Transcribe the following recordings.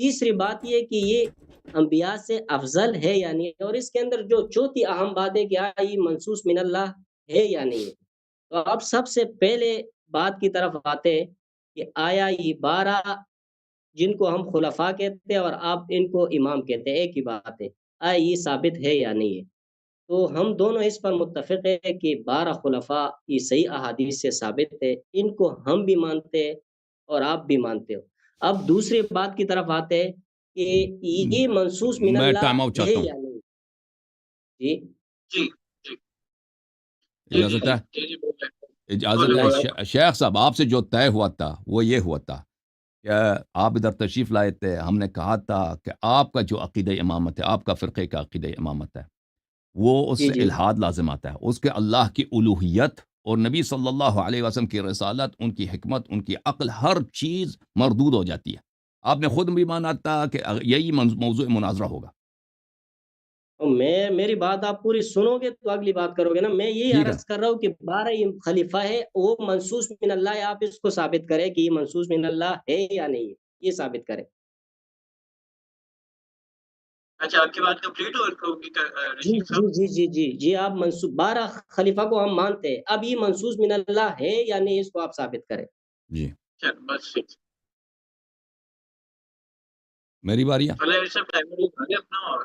تیسری بات یہ کہ یہ انبیاء سے افضل ہے یا نہیں، اور اس کے اندر جو چوتھی اہم بات ہے کہ یہ منصوص من اللہ ہے یا نہیں ہے۔ تو اب سب سے پہلے بات کی طرف آتے ہیں کہ آیا یہ 12 جن کو ہم خلفاء کہتے ہیں اور آپ ان کو امام کہتے ہیں، ایک ہی بات ہے، آیا یہ ثابت ہے یا نہیں ہے؟ تو ہم دونوں اس پر متفق ہے کہ 12 خلفاء یہ صحیح احادیث سے ثابت ہے، ان کو ہم بھی مانتے ہیں اور آپ بھی مانتے ہو۔ اب دوسری بات کی طرف آتے ہیں کہ یہ منصوص من میں اللہ ٹائم آؤٹ ہے چاہتا ہوں، یا نہیں۔ جی جی جی جی اجازت ہے؟ جی جی بولیں۔ اجازت ہے شیخ صاحب، آپ سے جو طے ہوا تھا وہ یہ ہوا تھا کہ آپ ادھر تشریف لائے تھے، ہم نے کہا تھا کہ آپ کا جو عقیدہ امامت ہے، آپ کا فرقے کا عقیدہ امامت ہے، وہ اس جی سے جی الحاد لازم آتا ہے، اس کے اللہ کی الوہیت اور نبی صلی اللہ علیہ وسلم کی رسالت، ان کی حکمت، ان کی عقل، ہر چیز مردود ہو جاتی ہے۔ آپ نے خود بھی مانا تھا کہ یہی موضوع مناظرہ ہوگا۔ اور میری بات آپ پوری سنو گے تو اگلی بات کرو گے نا۔ میں یہی ٹھیک ہے، عرض کر رہا ہوں کہ 12 خلیفہ ہے، وہ منصوص من اللہ ہے، آپ اس کو ثابت کریں کہ یہ منصوص من اللہ ہے یا نہیں ہے، یہ ثابت کریں۔ اچھا، آپ کی بات کمپلیٹ ہوگی جی رشید جی صاحب؟ جی جی جی جی آپ 12 خلیفہ کو ہم مانتے ہیں، اب یہ منصوص من اللہ ہے یا نہیں، اس کو آپ ثابت کریں۔ جی چل بس ٹھیک، میری باری ہے۔ چلے سب ٹائمر لگا دیں اپنا اور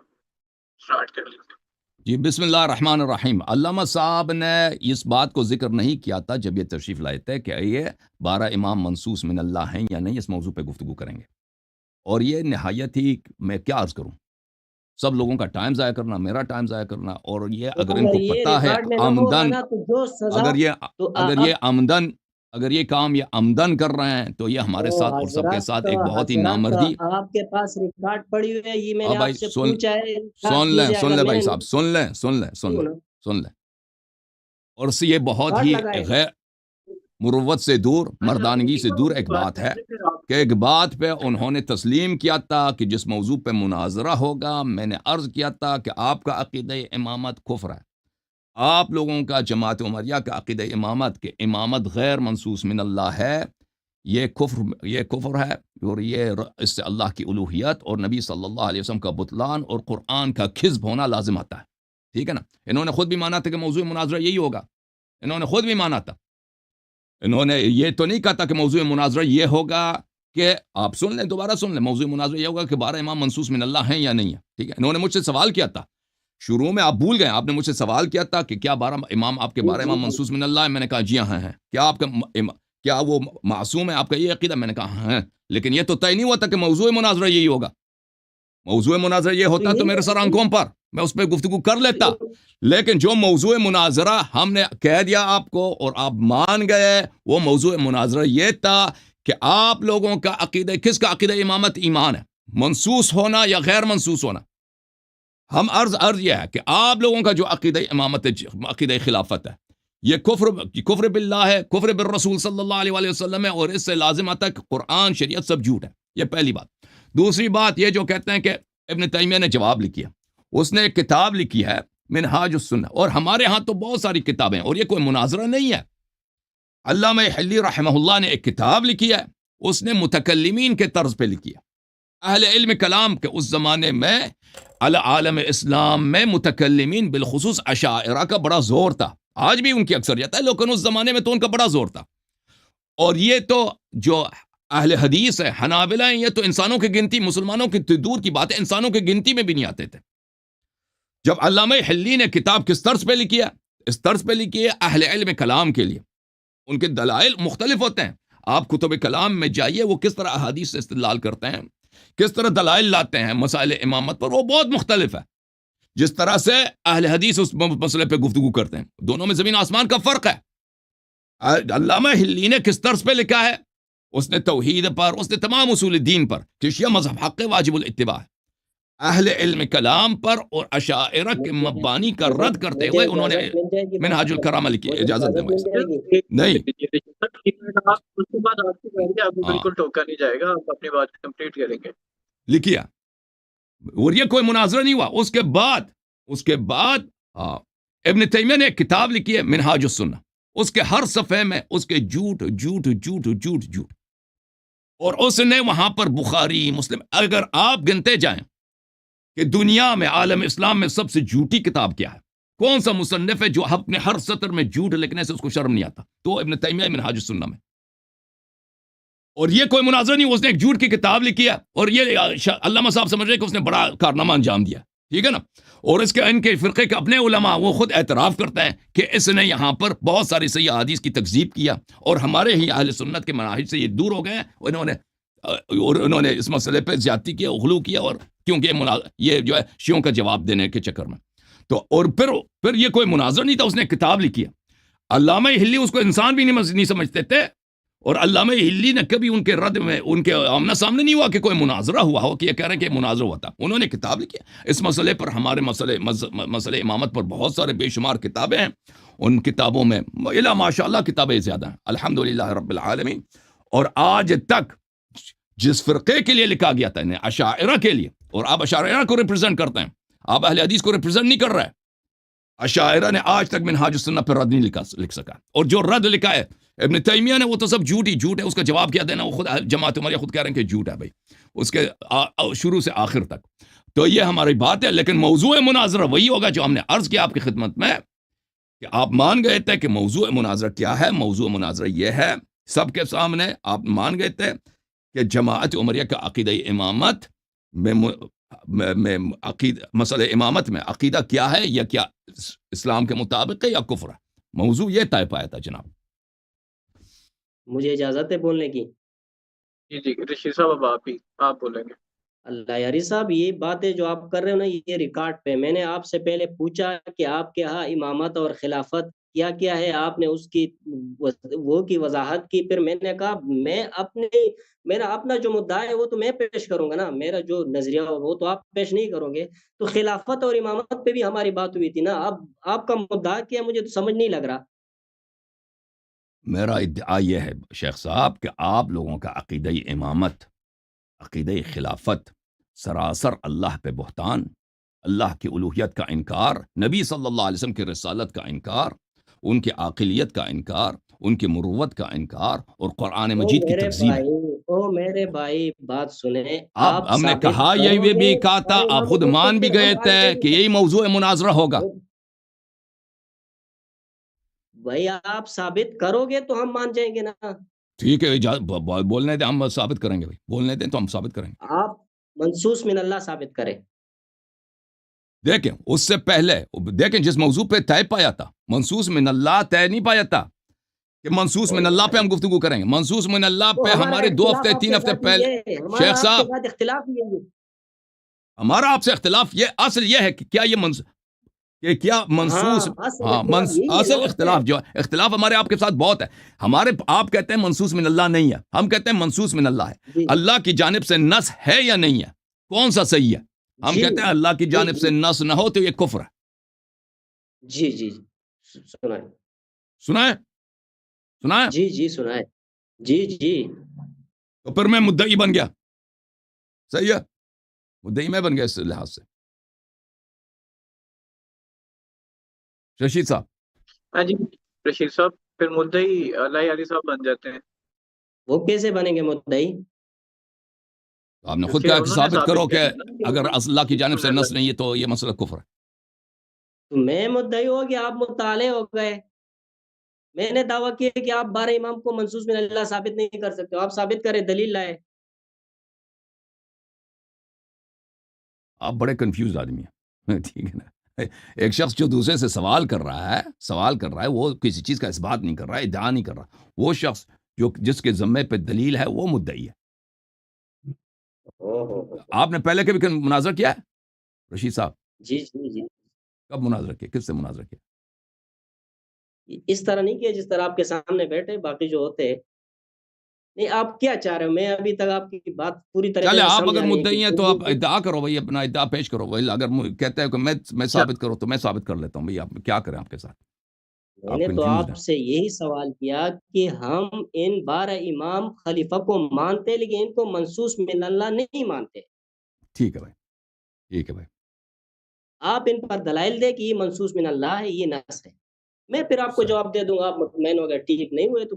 اسٹارٹ کر لیتے ہیں۔ جی بسم اللہ الرحمن الرحیم۔ علامہ صاحب نے اس بات کو ذکر نہیں کیا تھا جب یہ تشریف لائے تھے کہ یہ 12 امام منصوص من اللہ ہیں یا نہیں، اس موضوع پہ گفتگو کریں گے، اور یہ نہایت ہی، میں کیا عرض کروں، سب لوگوں کا ٹائم ضائع کرنا، میرا ٹائم ضائع کرنا، اور یہ تو اگر ان اگر کو یہ پتہ ہے ریکارڈ میں نہ ہوگا آمدن، نا تو جو سزا اگر یہ تو اگر اب یہ آمدن اگر یہ کام یہ آمدن کر رہے ہیں تو یہ ہمارے تو ساتھ اور سب کے ساتھ ایک بہت ہی حضرات نامردی۔ آپ کے پاس ریکارڈ پڑی ہوئی ہے، یہ میں ہاں نے آپ بھائی، سے سن پوچھا ہے، سن کیجئے لیں اگر میں بھائی نے صاحب، سن لیں سن لیں، اور اس سے یہ بہت ریکارڈ ہی لگائے۔ غیر مروت سے دور، مردانگی سے دور ایک بات ہے کہ ایک بات پہ انہوں نے تسلیم کیا تھا کہ جس موضوع پہ مناظرہ ہوگا، میں نے عرض کیا تھا کہ آپ کا عقیدہ امامت کفر ہے، آپ لوگوں کا جماعت عمریہ کا عقیدہ امامت کہ امامت غیر منصوص من اللہ ہے، یہ کفر ہے، اور اس سے اللہ کی الوہیت اور نبی صلی اللہ علیہ وسلم کا بطلان اور قرآن کا کذب ہونا لازم آتا ہے۔ ٹھیک ہے نا؟ انہوں نے خود بھی مانا تھا کہ موضوع مناظرہ یہی ہوگا، انہوں نے خود بھی مانا تھا، انہوں نے یہ تو نہیں کہا تھا کہ موضوع مناظرہ یہ ہوگا کہ آپ سن لیں، دوبارہ سن لیں، موضوع مناظرہ یہ ہوگا کہ 12 امام منصوص من اللہ ہیں یا نہیں ہے۔ ٹھیک ہے، انہوں نے مجھ سے سوال کیا تھا شروع میں، آپ بھول گئے، آپ نے مجھ سے سوال کیا تھا کہ کیا 12 امام، آپ کے 12 امام منصوص من اللہ ہیں؟ میں نے کہا جی ہاں ہیں۔ کیا آپ کا کیا وہ معصوم ہے، آپ کا یہ عقیدہ؟ میں نے کہا ہاں ہیں، لیکن یہ تو طے نہیں ہوا تھا کہ موضوع مناظرہ یہی ہوگا۔ موضوع مناظرہ یہ ہوتا تو میرے سر آنکھوں پر میں اس پہ گفتگو کر لیتا، لیکن جو موضوع مناظرہ ہم نے کہہ دیا آپ کو اور آپ مان گئے، وہ موضوع مناظرہ یہ تھا کہ آپ لوگوں کا عقیدہ، کس کا عقیدہ امامت ایمان ہے، منصوص ہونا یا غیر منصوص ہونا۔ ہم عرض یہ ہے کہ آپ لوگوں کا جو عقیدہ امامت ہے، عقیدہ خلافت ہے، یہ کفر باللہ ہے، کفر بالرسول صلی اللہ علیہ وآلہ وسلم ہے، اور اس سے لازم آتا ہے کہ قرآن شریعت سب جھوٹ ہے۔ یہ پہلی بات۔ دوسری بات یہ جو کہتے ہیں کہ ابن تیمیہ نے جواب لکھی ہے، اس نے ایک کتاب لکھی ہے منہاج السنہ، اور ہمارے ہاں تو بہت ساری کتابیں ہیں، اور یہ کوئی مناظرہ نہیں ہے۔ علامہ حلی رحمہ اللہ نے ایک کتاب لکھی ہے، اس نے متکلمین کے طرز پہ لکھی ہے، اہل علم کلام کے اس زمانے میں عالم اسلام میں متکلمین بالخصوص اشاعرہ کا بڑا زور تھا، آج بھی ان کی اکثریت ہے، لیکن اس زمانے میں تو ان کا بڑا زور تھا۔ اور یہ تو جو اہل حدیث ہے، حنابلہ ہیں، یہ تو انسانوں کی گنتی، مسلمانوں کی دور کی بات ہے، انسانوں کی گنتی میں بھی نہیں آتے تھے۔ جب علامہ حلی نے کتاب کس طرز پہ لکھی ہے، اس طرز پہ لکھی ہے اہل علم کلام کے لیے، ان کے دلائل مختلف ہوتے ہیں۔ آپ کتب کلام میں جائیے، وہ کس طرح احادیث سے استدلال کرتے ہیں، کس طرح دلائل لاتے ہیں مسائل امامت پر، وہ بہت مختلف ہے۔ جس طرح سے اہل حدیث اس مسئلے پہ گفتگو کرتے ہیں، دونوں میں زمین آسمان کا فرق ہے۔ علامہ حلی نے کس طرز پہ لکھا ہے، اس نے توحید پر، اس نے تمام اصول دین پر کہ شیعہ مذہب حق واجب الاتباع ہے، اہل علم کلام پر اور اشاعرہ کے مبانی کا رد کرتے ہوئے انہوں نے منہاج الکرامہ لکھی۔ اجازت دیں بھائی صاحب؟ نہیں، آپ اس کے بعد آپ کی باری ہے، آپ کو ہاں بالکل ٹوکا نہیں جائے گا، آپ اپنی بات کمپلیٹ کریں گے۔ لکھیا، اور یہ کوئی مناظرہ نہیں ہوا۔ اس کے بعد ابن تیمیہ نے ایک کتاب لکھی ہے منہاج السنہ، اس کے ہر صفحے میں اس کے جھوٹ جھوٹ جھوٹ جھوٹ جھوٹ، اور اس نے وہاں پر بخاری مسلم، اگر آپ گنتے جائیں کہ دنیا میں عالم اسلام میں سب سے جھوٹی کتاب کیا ہے، کون سا مصنف ہے جو اپنے ہر سطر میں جھوٹ لکھنے سے اس کو شرم نہیں آتا، تو ابن تیمیہ منہاج السنہ میں. اور یہ کوئی مناظرہ نہیں، اس نے ایک جھوٹ کی کتاب لکھی ہے، اور یہ علامہ صاحب سمجھ رہے کہ اس نے بڑا کارنامہ انجام دیا، ٹھیک ہے نا. اور اس کے ان کے فرقے کے اپنے علماء وہ خود اعتراف کرتے ہیں کہ اس نے یہاں پر بہت ساری صحیح احادیث کی تکذیب کیا، اور ہمارے ہی اہل سنت کے مناہج سے یہ دور ہو گئے ہیں. انہوں نے اس مسئلے پہ زیادتی کیا، غلو کیا، اور کیونکہ یہ جو ہے شیعوں کا جواب دینے کے چکر میں. تو اور پھر یہ کوئی مناظر نہیں تھا، اس نے کتاب لکھی ہے. علامہ ہلی اس کو انسان بھی نہیں سمجھتے تھے، اور علامہ ہلی نے کبھی ان کے رد میں ان کے آمنا سامنے نہیں ہوا کہ کوئی مناظرہ ہوا ہو کہ یہ کہہ رہے ہیں کہ مناظرہ ہوا تھا. انہوں نے کتاب لکھی اس مسئلے پر. ہمارے مسئلے امامت پر بہت سارے بے شمار کتابیں ہیں، ان کتابوں میں الا ماشاء اللہ کتابیں زیادہ ہیں الحمدللہ رب العالمین. اور آج تک جس فرقے کے لیے لکھا گیا تھا انہیں اشاعرہ کے لیے، اور آپ اشاعرہ کو ریپرزینٹ کرتے ہیں، آپ اہل حدیث کو ریپرزینٹ نہیں کر رہے. اشاعرہ نے آج تک منہاج السنہ پر رد نہیں لکھ سکا، اور جو رد لکھا ہے ابن تیمیہ نے وہ تو سب جھوٹ ہی جھوٹ ہے. اس کا جواب کیا دینا، وہ خود جماعت عمریہ خود کہہ رہے ہیں کہ جھوٹ ہے بھائی، اس کے شروع سے آخر تک. تو یہ ہماری بات ہے، لیکن موضوع مناظرہ وہی ہوگا جو ہم نے عرض کیا آپ کی خدمت میں کہ آپ مان گئے تھے کہ موضوع مناظرہ کیا ہے. موضوع مناظرہ یہ ہے سب کے سامنے، آپ مان گئے تھے کہ جماعت عمریہ کا عقیدہ امامت میں مسئلہ امامت میں عقیدہ کیا ہے، یا کیا اسلام کے مطابق ہے یا کفر ہے. موضوع یہ طے پایا تھا جناب. مجھے اجازت ہے بولنے کی؟ جی رشید صاحب اب آپ بولیں گے. اللہ یاری صاحب، یہ باتیں جو آپ کر رہے ہو نا، یہ ریکارڈ پہ میں نے آپ سے پہلے پوچھا کہ آپ کے ہاں امامت اور خلافت کیا کیا ہے، آپ نے اس کی وہ کی وضاحت کی. پھر میں نے کہا میرا اپنا جو مدعا ہے وہ تو میں پیش کروں گا نا، میرا جو نظریہ ہو وہ تو آپ پیش نہیں کرو گے. تو خلافت اور امامت پہ بھی ہماری بات ہوئی تھی نا. اب آپ کا مدعا کیا مجھے تو سمجھ نہیں لگ رہا. میرا ادعا یہ ہے شیخ صاحب کہ آپ لوگوں کا عقیدہ امامت، عقیدہ خلافت سراسر اللہ پہ بہتان، اللہ کی الوہیت کا انکار، نبی صلی اللہ علیہ وسلم کی رسالت کا انکار، ان کی عاقلیت کا انکار، ان کی مروت کا انکار، اور قرآن مجید کی تکذیب ہے. او میرے بھائی بات سنیں. آپ ہم نے کہا یہ بھی کہا تھا، آپ خود مان بھی گئے تھے کہ یہی موضوع مناظرہ ہوگا. بھائی آپ ثابت کرو گے تو ہم مان جائیں گے نا. ٹھیک ہے، بولنے دیں، ہم ثابت کریں گے بھائی، بولنے دیں تو ہم ثابت کریں گے. آپ منصوص من اللہ ثابت کریں. دیکھیں اس سے پہلے دیکھیں جس موضوع پہ طے پایا تھا، منصوص من اللہ طے نہیں پایا تھا کہ منصوص من اللہ پہ ہم گفتگو کریں گے. منصوص من اللہ پہ ہمارے 2 ہفتے 3 ہفتے پہلے شیخ صاحب ہمارا آپ سے اختلاف یہ اصل یہ ہے کہ کیا یہ کیا منصوص، اصل اختلاف جو اختلاف ہمارے آپ کے ساتھ بہت ہے. آپ کہتے ہیں منصوص من اللہ نہیں ہے، ہم کہتے ہیں منصوص من اللہ ہے. اللہ کی جانب سے نص ہے یا نہیں ہے، کون سا صحیح ہے؟ ہم کہتے ہیں اللہ کی جانب سے نص نہ ہو تو یہ کفر ہے. جی سنائیں جی سنائیں. جی تو پھر میں مدعی بن گیا. صحیح ہے، مدعی میں بن گیا اس لحاظ سے. رشید صاحب. ہاں جی رشید صاحب، پھر مدعی اللہ علی صاحب بن جاتے ہیں. وہ کیسے بنیں گے مدعی؟ آپ نے خود کہا کہ ثابت کرو کہ اگر اللہ کی جانب سے نص نہیں ہے تو یہ مسئلہ کفر ہے. میں مدعی ہو گیا، آپ مطالعے ہو گئے. میں نے دعویٰ کیا کہ آپ 12 امام کو منصوص من اللہ ثابت نہیں کر سکتے. آپ ثابت کریں، دلیل لائے. آپ بڑے کنفیوز آدمی ہیں، ٹھیک ہے نا. ایک شخص جو دوسرے سے سوال کر رہا ہے وہ کسی چیز کا اثبات نہیں کر رہا ہے، ادعا نہیں کر رہا. وہ شخص جس کے ذمے پہ دلیل ہے وہ مدعی ہے. آپ نے پہلے کبھی مناظرہ کیا ہے رشید صاحب؟ جی کب مناظرہ کیا، کس سے مناظرہ کیا؟ اس طرح نہیں کیا جس طرح آپ کے سامنے بیٹھے باقی جو ہوتے. نہیں، آپ کیا چاہ رہے ہو؟ میں ابھی تک آپ کی بات پوری طرح چلے آپ اگر مدعی ہیں تو آپ ادعا کرو بھائی، اپنا ادعا پیش کرو بھائی. اگر کہتے ہیں کہ میں ثابت کرو تو میں ثابت کر لیتا ہوں بھائی. آپ کیا کریں آپ کے ساتھ؟ میں نے تو آپ سے یہی سوال کیا کہ ہم ان 12 امام خلیفہ کو مانتے لیکن ان کو منصوص من اللہ نہیں مانتے. ٹھیک ہے بھائی. آپ ان پر دلائل دے کہ یہ منصوص من اللہ ہے، یہ نص ہے. میں پھر آپ کو جواب دے دوں گا. آپ مطمئن ہو گئے، ٹھیک نہیں ہوئے تو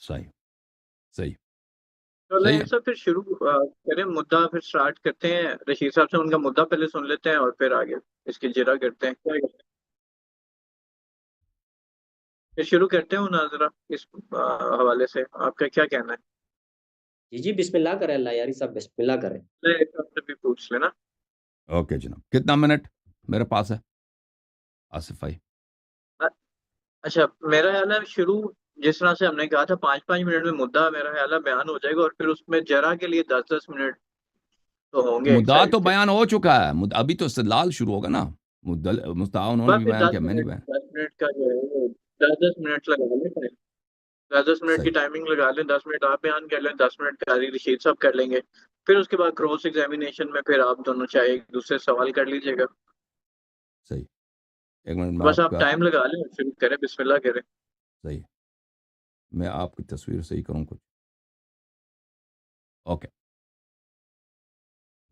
صحیح. تو صحیح اللہ ہے. صاحب پھر شروع کریں، مدعا پھر سٹارٹ کرتے ہیں، رشید صاحب سے ان کا مدعا پہلے سن لیتے ہیں اور پھر آگے اس کی جرا کرتے ہیں، کیا کرتے ہیں؟ پھر شروع کرتے ہیں مناظرہ اس حوالے سے، آپ کا کیا کہنا ہے؟ جی جی بسم اللہ کریں، اللہ یاری صاحب بسم اللہ کریں. میں آپ سے بھی پوچھ لینا. اوکے جناب، کتنا منٹ میرے پاس ہے آصف بھائی؟ اچھا، میرا خیال ہے شروع جس طرح سے ہم نے کہا تھا 5 منٹ میں مدعا میرا خیال ہے بیان ہو جائے گا، اور پھر اس میں جرا کے لیے 10 منٹ تو ہوں گے ایک مدعا سائڈ تو سے. بیان ہو چکا ہے، ابھی تو استدلال شروع ہوگا نا. مدعا انہوں نے بس بھی پھر بیان کیا، میں نے بھی بیان. 10 منٹ کا جو ہے وہ 10 منٹ لگا لیں، 10 منٹ کی صحیح ٹائمنگ لگا لیں، 10 منٹ آپ بیان کر لیں، 10 منٹ قاری رشید صاحب کر لیں گے. پھر اس کے بعد کراس ایگزامینیشن میں پھر آپ دونوں چاہے ایک دوسرے سے سوال کر لیجیے گا. صحیح. ایک منٹ میں بس آپ آپ کا. ٹائم لگا لیں اور شروع کریں، بسم اللہ کریں. صحیح. میں آپ کی تصویر صحیح کروں کچھ. اوکے.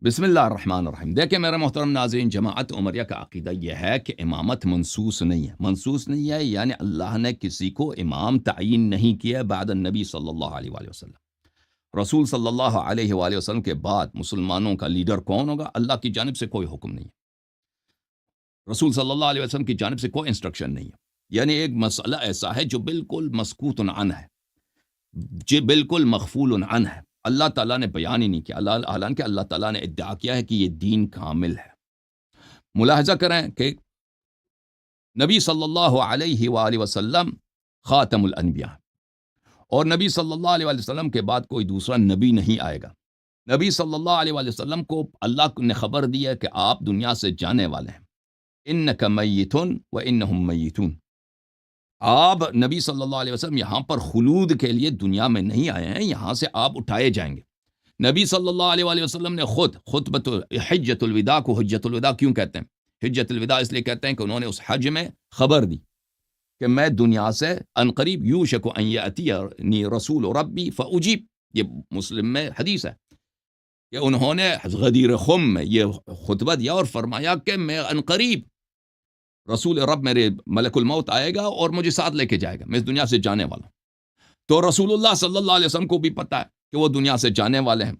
بسم اللہ الرحمن الرحیم. دیکھیں میرے محترم ناظرین، جماعت عمریہ کا عقیدہ یہ ہے کہ امامت منسوس نہیں ہے. منسوس نہیں ہے یعنی اللہ نے کسی کو امام تعین نہیں کیا بعد النبی صلی اللہ علیہ وآلہ وسلم. رسول صلی اللہ علیہ وآلہ وسلم کے بعد مسلمانوں کا لیڈر کون ہوگا، اللہ کی جانب سے کوئی حکم نہیں ہے، رسول صلی اللہ علیہ وسلم کی جانب سے کوئی انسٹرکشن نہیں ہے. یعنی ایک مسئلہ ایسا ہے جو بالکل مسکوت عنہ ہے، جو بالکل مغفول عنہ ہے، اللہ تعالیٰ نے بیان ہی نہیں کیا. حالانکہ اللہ تعالیٰ نے ادعا کیا ہے کہ یہ دین کامل ہے. ملاحظہ کریں کہ نبی صلی اللہ علیہ وآلہ وسلم خاتم الانبیاء، اور نبی صلی اللہ علیہ وآلہ وسلم کے بعد کوئی دوسرا نبی نہیں آئے گا. نبی صلی اللہ علیہ وآلہ وسلم کو اللہ نے خبر دی ہے کہ آپ دنیا سے جانے والے ہیں. انک میت وانہم میتون. آپ نبی صلی اللہ علیہ وسلم یہاں پر خلود کے لیے دنیا میں نہیں آئے ہیں، یہاں سے آپ اٹھائے جائیں گے. نبی صلی اللہ علیہ وآلہ وسلم نے خود خطبۃ حجۃ الوداع کو حجۃ الوداع کیوں کہتے ہیں؟ حجۃ الوداع اس لیے کہتے ہیں کہ انہوں نے اس حج میں خبر دی کہ میں دنیا سے عنقریب یوشک ان یأتینی رسول ربی فاجیب. یہ مسلم میں حدیث ہے کہ انہوں نے غدیر خم میں یہ خطبہ دیا اور فرمایا کہ میں عنقریب رسول رب میرے ملک الموت آئے گا اور مجھے ساتھ لے کے جائے گا، میں اس دنیا سے جانے والا ہوں. تو رسول اللہ صلی اللہ علیہ وسلم کو بھی پتا ہے کہ وہ دنیا سے جانے والے ہیں،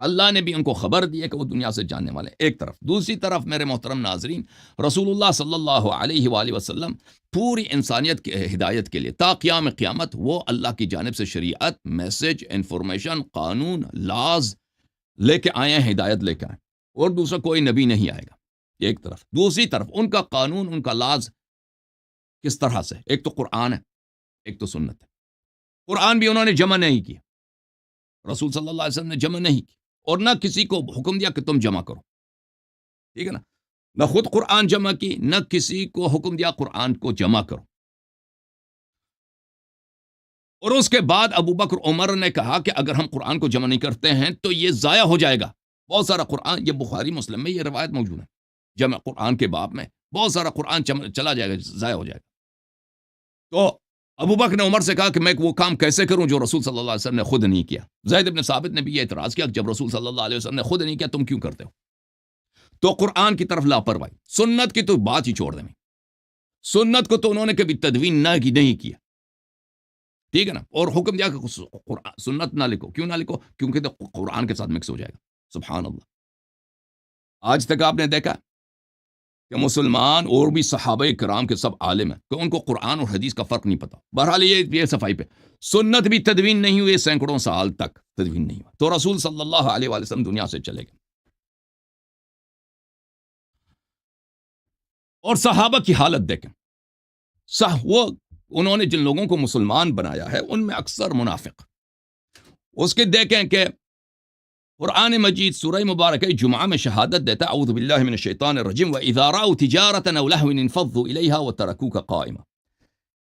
اللہ نے بھی ان کو خبر دی ہے کہ وہ دنیا سے جانے والے ہیں. ایک طرف. دوسری طرف میرے محترم ناظرین، رسول اللہ صلی اللہ علیہ وآلہ وسلم پوری انسانیت کی ہدایت کے لیے تا قیام قیامت وہ اللہ کی جانب سے شریعت، میسج، انفارمیشن، قانون، لاز لے کے آئے ہیں، ہدایت لے کے آئے، اور دوسرا کوئی نبی نہیں آئے گا. ایک طرف. دوسری طرف ان کا قانون، ان کا لاز کس طرح سے؟ ایک تو قرآن ہے، ایک تو سنت ہے. قرآن بھی انہوں نے جمع نہیں کیا، رسول صلی اللہ علیہ وسلم نے جمع نہیں کی، اور نہ کسی کو حکم دیا کہ تم جمع کرو. ٹھیک ہے نا؟ نہ خود قرآن جمع کی، نہ کسی کو حکم دیا قرآن کو جمع کرو. اور اس کے بعد ابو بکر عمر نے کہا کہ اگر ہم قرآن کو جمع نہیں کرتے ہیں تو یہ ضائع ہو جائے گا. بہت سارا قرآن، یہ بخاری مسلم میں یہ روایت موجود ہے، جمع قرآن کے باب میں بہت سارا قرآن چلا جائے گا، ضائع ہو جائے گا. تو ابو بکر نے عمر سے کہا کہ میں وہ کام کیسے کروں جو رسول صلی اللہ علیہ وسلم نے خود نہیں کیا. زید بن ثابت نے بھی یہ اعتراض کیا کہ جب رسول صلی اللہ علیہ وسلم نے خود نہیں کیا تم کیوں کرتے ہو؟ تو قرآن کی طرف لاپرواہی. سنت کی تو بات ہی چھوڑ دیں، سنت کو تو انہوں نے کبھی تدوین نہیں کیا. ٹھیک ہے نا؟ اور حکم دیا کہ سنت نہ لکھو. کیوں نہ لکھو؟ کیونکہ تو قرآن کے ساتھ مکس ہو جائے گا. سبحان اللہ. آج تک آپ نے دیکھا کہ مسلمان اور بھی صحابہ کرام کے سب عالم ہیں کہ ان کو قرآن اور حدیث کا فرق نہیں پتا. بہرحال یہ صفائی پہ سنت بھی تدوین نہیں ہوئی، سینکڑوں سال تک تدوین نہیں ہوا. تو رسول صلی اللہ علیہ وآلہ وسلم دنیا سے چلے گئے، اور صحابہ کی حالت دیکھیں. وہ انہوں نے جن لوگوں کو مسلمان بنایا ہے ان میں اکثر منافق. اس کے دیکھیں کہ قرآن مجید سورہ مبارکہ جمعہ میں شہادت دیتا اعوذ باللہ من الشیطان الرجیم وَإِذَا رَأَوْا تِجَارَةً أَوْ لَهْوًا انفضوا إِلَيْهَا وَتَرَكُوكَ قَائِمًا.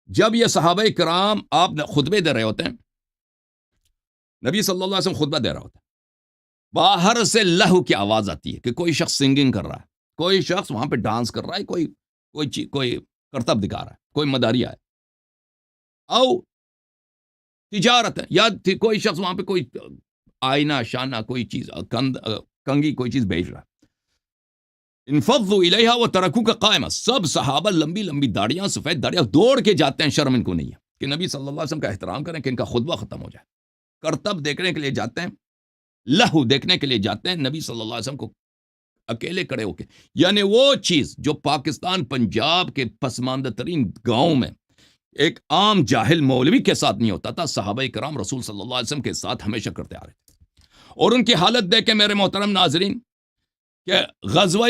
جب یہ صحابہ کرام آپ خطبے دے رہے ہوتے ہیں، نبی صلی اللہ علیہ وسلم خطبہ دے رہا ہوتا ہے، باہر سے لہو کی آواز آتی ہے کہ کوئی شخص سنگنگ کر رہا ہے، کوئی شخص وہاں پہ ڈانس کر رہا ہے، کوئی کرتب دکھا رہا ہے، کوئی مداریہ ہے، او تجارت ہے، یا کوئی شخص وہاں پہ کوئی آئینہ شانہ کوئی چیز کنگی کوئی چیز بیچ رہا ہے. انفضوا الیہا وترکوک قائما. سب صحابہ لمبی لمبی داڑیاں، سفید داڑیاں، دوڑ کے جاتے ہیں، شرم ان کو نہیں ہے کہ نبی صلی اللہ علیہ وسلم کا احترام کریں کہ ان کا خطبہ ختم ہو جائے. کرتب دیکھنے کے لیے جاتے ہیں، لہو دیکھنے کے لیے جاتے ہیں نبی صلی اللہ علیہ وسلم کو اکیلے کھڑے ہو کے، یعنی وہ چیز جو پاکستان پنجاب کے پسماندہ ترین گاؤں میں ایک عام جاہل مولوی کے ساتھ نہیں ہوتا تھا، صحابہ کرام رسول صلی اللہ علیہ وسلم کے ساتھ ہمیشہ کرتے آ رہے تھے. اور ان کی حالت دیکھ کے میرے محترم ناظرین کہ غزوہ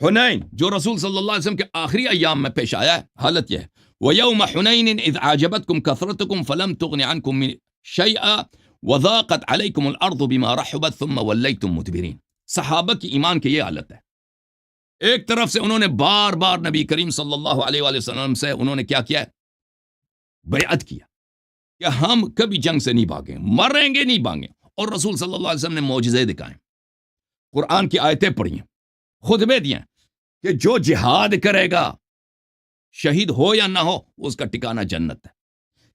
حنین جو رسول صلی اللہ علیہ وسلم کے آخری ایام میں پیش آیا ہے، حالت یہ ہے وَيَوْمَ حُنَيْنٍ إِذْ أَعْجَبَتْكُمْ كَثْرَتُكُمْ فَلَمْ تُغْنِ عَنْكُمْ مِنْ شَيْئًا وَضَاقَتْ عَلَيْكُمُ الْأَرْضُ بِمَا رَحُبَتْ ثُمَّ وَلَّيْتُمْ مُدْبِرِينَ. صحابہ کی ایمان کی یہ حالت ہے، ایک طرف سے انہوں نے بار بار نبی کریم صلی اللہ علیہ وآلہ وسلم سے انہوں نے کیا کیا ہے؟ بیعت کیا کہ ہم کبھی جنگ سے نہیں بھاگیں، مریں گے نہیں بھاگیں. اور رسول صلی اللہ علیہ وسلم نے معجزے دکھائیں، قرآن کی آیتیں پڑھی ہیں، خطبے دیے کہ جو جہاد کرے گا شہید ہو یا نہ ہو اس کا ٹھکانہ جنت ہے.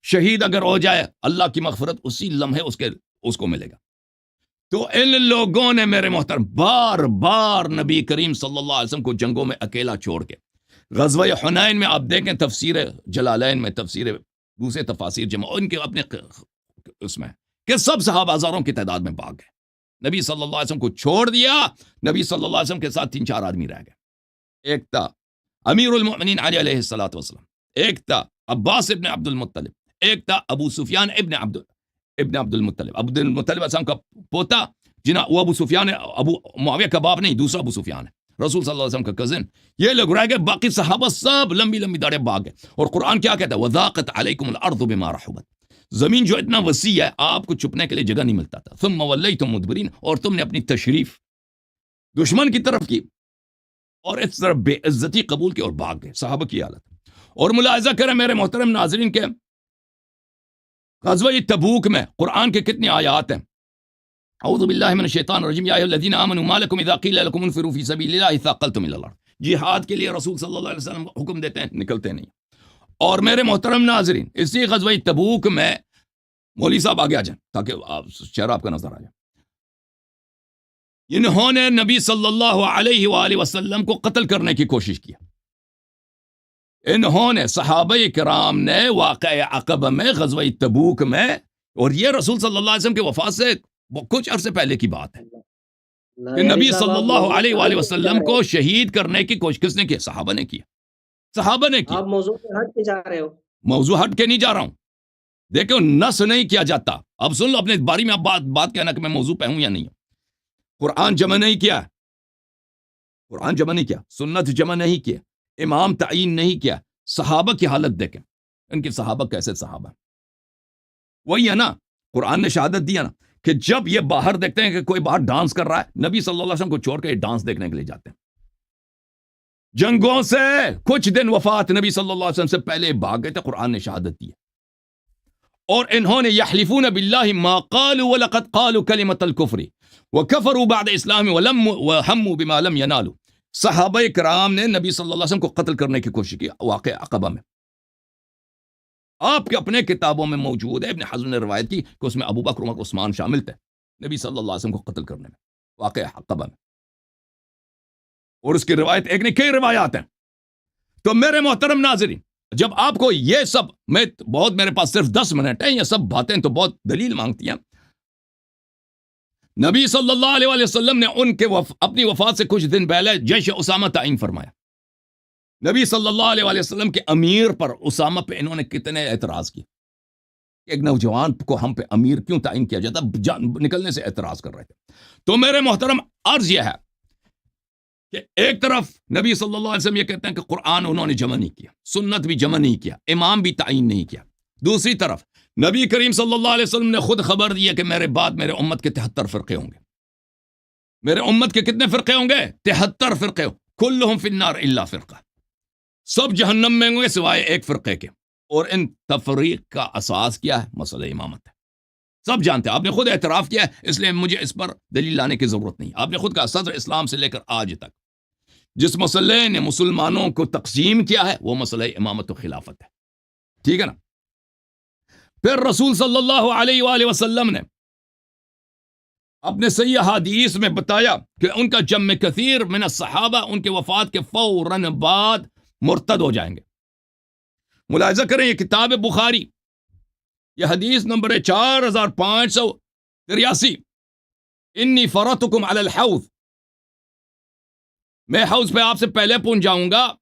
شہید اگر ہو جائے اللہ کی مغفرت اسی لمحے اس کو ملے گا. تو ان لوگوں نے میرے محترم بار بار نبی کریم صلی اللہ علیہ وسلم کو جنگوں میں اکیلا چھوڑ کے، غزوہ حنین میں آپ دیکھیں تفسیر جلالین میں، تفسیر دوسرے تفاسیر جمع ان کے اپنے اس میں کہ سب صحابہ ہزاروں کی تعداد میں بھاگ گئے، نبی صلی اللہ علیہ وسلم کو چھوڑ دیا. نبی صلی اللہ علیہ وسلم کے ساتھ 3-4 آدمی رہ گئے. ایک تھا امیر المؤمنین علی علیہ الصلوۃ والسلام، ایک تھا عباس ابن عبد المطلب، ایک تھا ابو سفیان ابن عبد المطلب. عبد المطلب اسلام کا پوتا جنا وہ ابو سفیان ہے، ابو معاویہ کا باپ نہیں، دوسرا ابو سفیان ہے، رسول صلی اللہ علیہ وسلم کا کزن. یہ لوگ رہ گئے، باقی صحابہ سب لمبی لمبی داڑیں بھاگ گئے. اور قرآن کیا کہتا ہے وَضَاقَتْ عَلَيْكُمُ الْأَرْضُ بِمَا رَحُبَتْ. زمین جو اتنا وسیع ہے آپ کو چھپنے کے لیے جگہ نہیں ملتا تھا. ثُمَّ وَلَّيْتُمْ مُدْبِرِينَ. اور تم نے اپنی تشریف دشمن کی طرف کی اور اس طرف بے عزتی قبول کی اور بھاگ گئے. صحابہ کی حالت. اور ملاحظہ کریں میرے محترم ناظرین کے غزوہ تبوک میں قرآن کے کتنی آیات ہیں. اعوذ باللہ من الشیطان الرجیم یا ایھا الذین آمنوا ما لکم اذا قیل لکم انفروا فی سبیل اللہ ثاقلتم الی الارض. جہاد کے لیے رسول صلی اللہ علیہ وسلم حکم دیتے ہیں، نکلتے نہیں. اور میرے محترم ناظرین اسی غزوہ تبوک میں مولوی صاحب آگے آ جائیں تاکہ چہرہ آپ کا نظر آ جائے. انہوں نے نبی صلی اللہ علیہ وآلہ وسلم کو قتل کرنے کی کوشش کی. انہوں نے صحابہ کرام نے واقعہ عقبہ میں غزوہ تبوک میں، اور یہ رسول صلی اللہ علیہ وسلم کے وفات سے کچھ عرصے پہلے کی بات ہے کہ نبی صلی اللہ علیہ وآلہ وسلم کو شہید کرنے کی کوشش کس نے کی؟ صحابہ نے کیا. صحابہ نے کیا. آپ موضوع پہ ہٹ کے جا رہے ہو. موضوع ہٹ کے نہیں جا رہا ہوں، دیکھو نس نہیں کیا جاتا. اب سن لو اپنے باری میں آپ بات کہنا کہ میں موضوع پہ ہوں یا نہیں ہوں. قرآن جمع نہیں کیا، قرآن جمع نہیں کیا، سنت جمع نہیں کیا، امام تعین نہیں کیا. صحابہ کی حالت دیکھیں، ان کے صحابہ کیسے صحابہ. وہی ہے نا، قرآن نے شہادت دیا نا کہ جب یہ باہر دیکھتے ہیں کہ کوئی باہر ڈانس کر رہا ہے، نبی صلی اللہ علیہ وسلم کو چھوڑ کے یہ ڈانس دیکھنے کے لیے جاتے ہیں. جنگوں سے کچھ دن وفات نبی صلی اللہ علیہ وسلم سے پہلے بھاگ گئے تھے. قرآن نے شہادت دی. اور انہوں نے یحلفون باللہ ما قالوا ولقد قالوا کلمۃ الکفر وکفروا بعد اسلام وہموا بما لم ینالوا. صحابہ کرام نے نبی صلی اللہ علیہ وسلم کو قتل کرنے کی کوشش کی واقعہ عقبہ میں. آپ کے اپنے کتابوں میں موجود ہے، ابن حزم نے روایت کی کہ اس میں ابو بکر عمر عثمان شامل تھے نبی صلی اللہ علیہ وسلم کو قتل کرنے میں واقعہ عقبہ میں. اور اس کی روایت ایک نہیں کئی روایات ہیں. تو میرے محترم ناظرین جب آپ کو یہ سب میرے پاس صرف 10 منٹ ہیں، یہ سب باتیں تو بہت دلیل مانگتی ہیں. نبی صلی اللہ علیہ وآلہ وسلم نے ان کے اپنی وفات سے کچھ دن پہلے جیش اسامہ تعین فرمایا. نبی صلی اللہ علیہ وآلہ وسلم کے امیر پر اسامہ پہ انہوں نے کتنے اعتراض کیے. ایک نوجوان کو ہم پہ امیر کیوں تعین کیا جاتا، نکلنے سے اعتراض کر رہے تھے. تو میرے محترم عرض یہ ہے کہ ایک طرف نبی صلی اللہ علیہ وسلم یہ کہتے ہیں کہ قرآن انہوں نے جمع نہیں کیا، سنت بھی جمع نہیں کیا، امام بھی تعین نہیں کیا. دوسری طرف نبی کریم صلی اللہ علیہ وسلم نے خود خبر دی ہے کہ میرے بعد میرے امت کے 73 فرقے ہوں گے. میرے امت کے کتنے فرقے ہوں گے؟ 73 فرقے. کلہم فی النار الا فرقہ. سب جہنم میں ہوں گے سوائے ایک فرقے کے. اور ان تفریق کا اساس کیا ہے؟ مسئلہ امامت ہے. سب جانتے ہیں، آپ نے خود اعتراف کیا ہے، اس لیے مجھے اس پر دلیل لانے کی ضرورت نہیں. آپ نے خود کہا صدر اسلام سے لے کر آج تک جس مسئلے نے مسلمانوں کو تقسیم کیا ہے وہ مسئلہ امامت و خلافت ہے. ٹھیک ہے نا. پھر رسول صلی اللہ علیہ وآلہ وسلم نے اپنے صحیح حدیث میں بتایا کہ ان کا جمع کثیر من الصحابہ ان کے وفات کے فوراً بعد مرتد ہو جائیں گے. ملاحظہ کریں یہ کتاب بخاری، یہ حدیث نمبر 4583، انی فرطکم علی الحوض، میں حوض پہ آپ سے پہلے پہنچ جاؤں گا،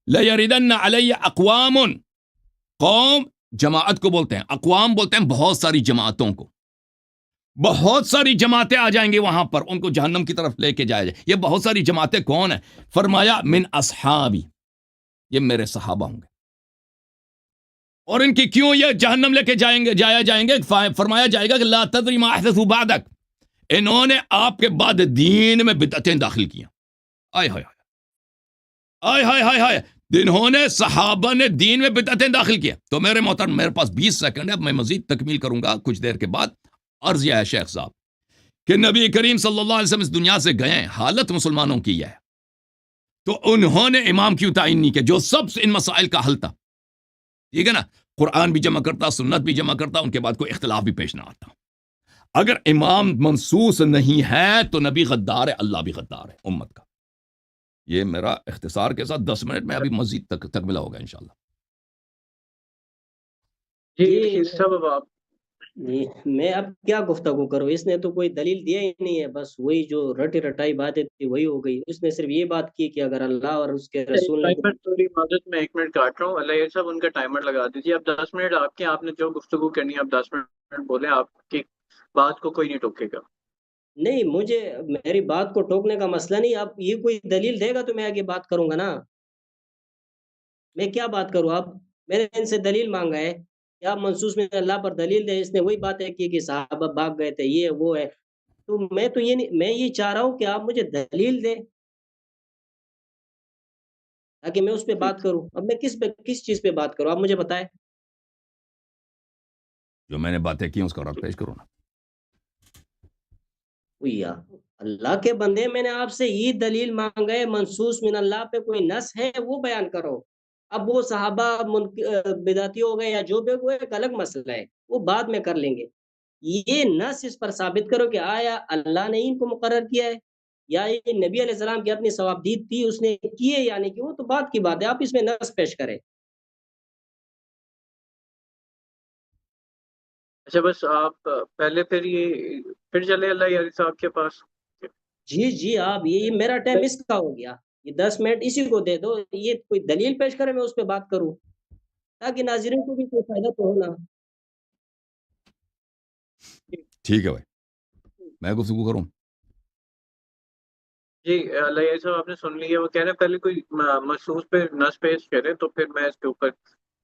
لیردن علی اقوام، قوم جماعت کو بولتے ہیں، اقوام بولتے ہیں بہت ساری جماعتوں کو، بہت ساری جماعتیں آ جائیں گی وہاں پر، ان کو جہنم کی طرف لے کے جایا جائے۔ یہ بہت ساری جماعتیں کون ہیں؟ فرمایا من اصحابی، یہ میرے صحابہ ہوں گے۔ اور ان کی کیوں یہ جہنم لے کے جایا جائیں گے؟ فرمایا جائے گا کہ لا تدری ما احدثوا بعدک، انہوں نے آپ کے بعد دین میں بدعتیں داخل کیا۔ آئے ہائے آئے ہائے ہائے ہائے، جنہوں نے صحابہ نے دین میں بدعتیں داخل کیا۔ تو میرے محترم، میرے پاس 20 سیکنڈ ہے، اب میں مزید تکمیل کروں گا کچھ دیر کے بعد۔ عرض یہ ہے شیخ صاحب کہ نبی کریم صلی اللہ علیہ وسلم اس دنیا سے گئے ہیں، حالت مسلمانوں کی ہے، تو انہوں نے امام کیوں تعین نہیں کیا جو سب سے ان مسائل کا حل تھا؟ ٹھیک ہے نا، قرآن بھی جمع کرتا، سنت بھی جمع کرتا، ان کے بعد کوئی اختلاف بھی پیش نہ آتا۔ اگر امام منصوص نہیں ہے تو نبی غدار ہے، اللہ بھی غدار ہے امت کا۔ یہ میرا اختصار کے ساتھ 10 منٹ میں، ابھی مزید تکملہ ہوگا انشاءاللہ۔ جی سب آپ جی، میں اب کیا گفتگو کروں؟ اس نے تو کوئی دلیل دیا ہی نہیں ہے، بس وہی جو رٹی رٹائی باتیں تھی وہی ہو گئی۔ اس نے صرف یہ بات کی کہ اگر اللہ اور اس کے رسول نے ٹائمر تھوڑی معذرت میں 1 منٹ کاٹ رہا ہوں، اللہ صاحب ان کا ٹائمر لگا دیجیے۔ اب 10 منٹ آپ کے، آپ نے جو گفتگو کرنی ہے اب 10 منٹ بولیں، آپ کی بات کو کوئی نہیں ٹوکے گا۔ نہیں، مجھے میری بات کو ٹوکنے کا مسئلہ نہیں، اب یہ کوئی دلیل دے گا تو میں آگے بات کروں گا نا۔ میں کیا بات کروں؟ اب میں نے ان سے دلیل مانگا ہے کہ آپ منصوص میں اللہ پر دلیل دے، اس نے وہی باتیں کی کہ صحابہ بھاگ گئے تھے، یہ وہ ہے۔ تو میں تو یہ نہیں، میں یہ چاہ رہا ہوں کہ آپ مجھے دلیل دیں تاکہ میں اس پہ بات کروں۔ اب میں کس چیز پہ بات کروں؟ آپ مجھے بتائیں۔ جو میں نے باتیں کی اس کا رد پیش کرو نا۔ یا اللہ کے بندے، میں نے آپ سے یہ دلیل مانگا ہے منصوص من اللہ پہ کوئی نص ہے وہ بیان کرو۔ اب وہ صحابہ بدعتی ہو گئے یا جو بھی، وہ ایک الگ مسئلہ ہے، وہ بعد میں کر لیں گے۔ یہ نص اس پر ثابت کرو کہ آیا اللہ نے ان کو مقرر کیا ہے یا یہ نبی علیہ السلام کی اپنی ثوابدید تھی اس نے کیے، یعنی کہ وہ تو بات کی بات ہے، آپ اس میں نص پیش کریں۔ اچھا بس آپ پہلے پھر چلے اللہ یاری صاحب کے پاس۔ جی آپ، یہ میرا ٹائم اس کا ہو گیا، یہ 10 منٹ اسی کو دے دو، یہ کوئی دلیل پیش کرے میں اس پہ بات کروں تاکہ ناظرین کو بھی کوئی فائدہ تو ہونا۔ ٹھیک ہے بھائی، میں گفتگو کروں۔ جی اللہ یاری صاحب آپ نے سن لیا، وہ کہہ رہے ہیں پہلے کوئی مخصوص پہ نص پیش کرے تو پھر میں اس کے اوپر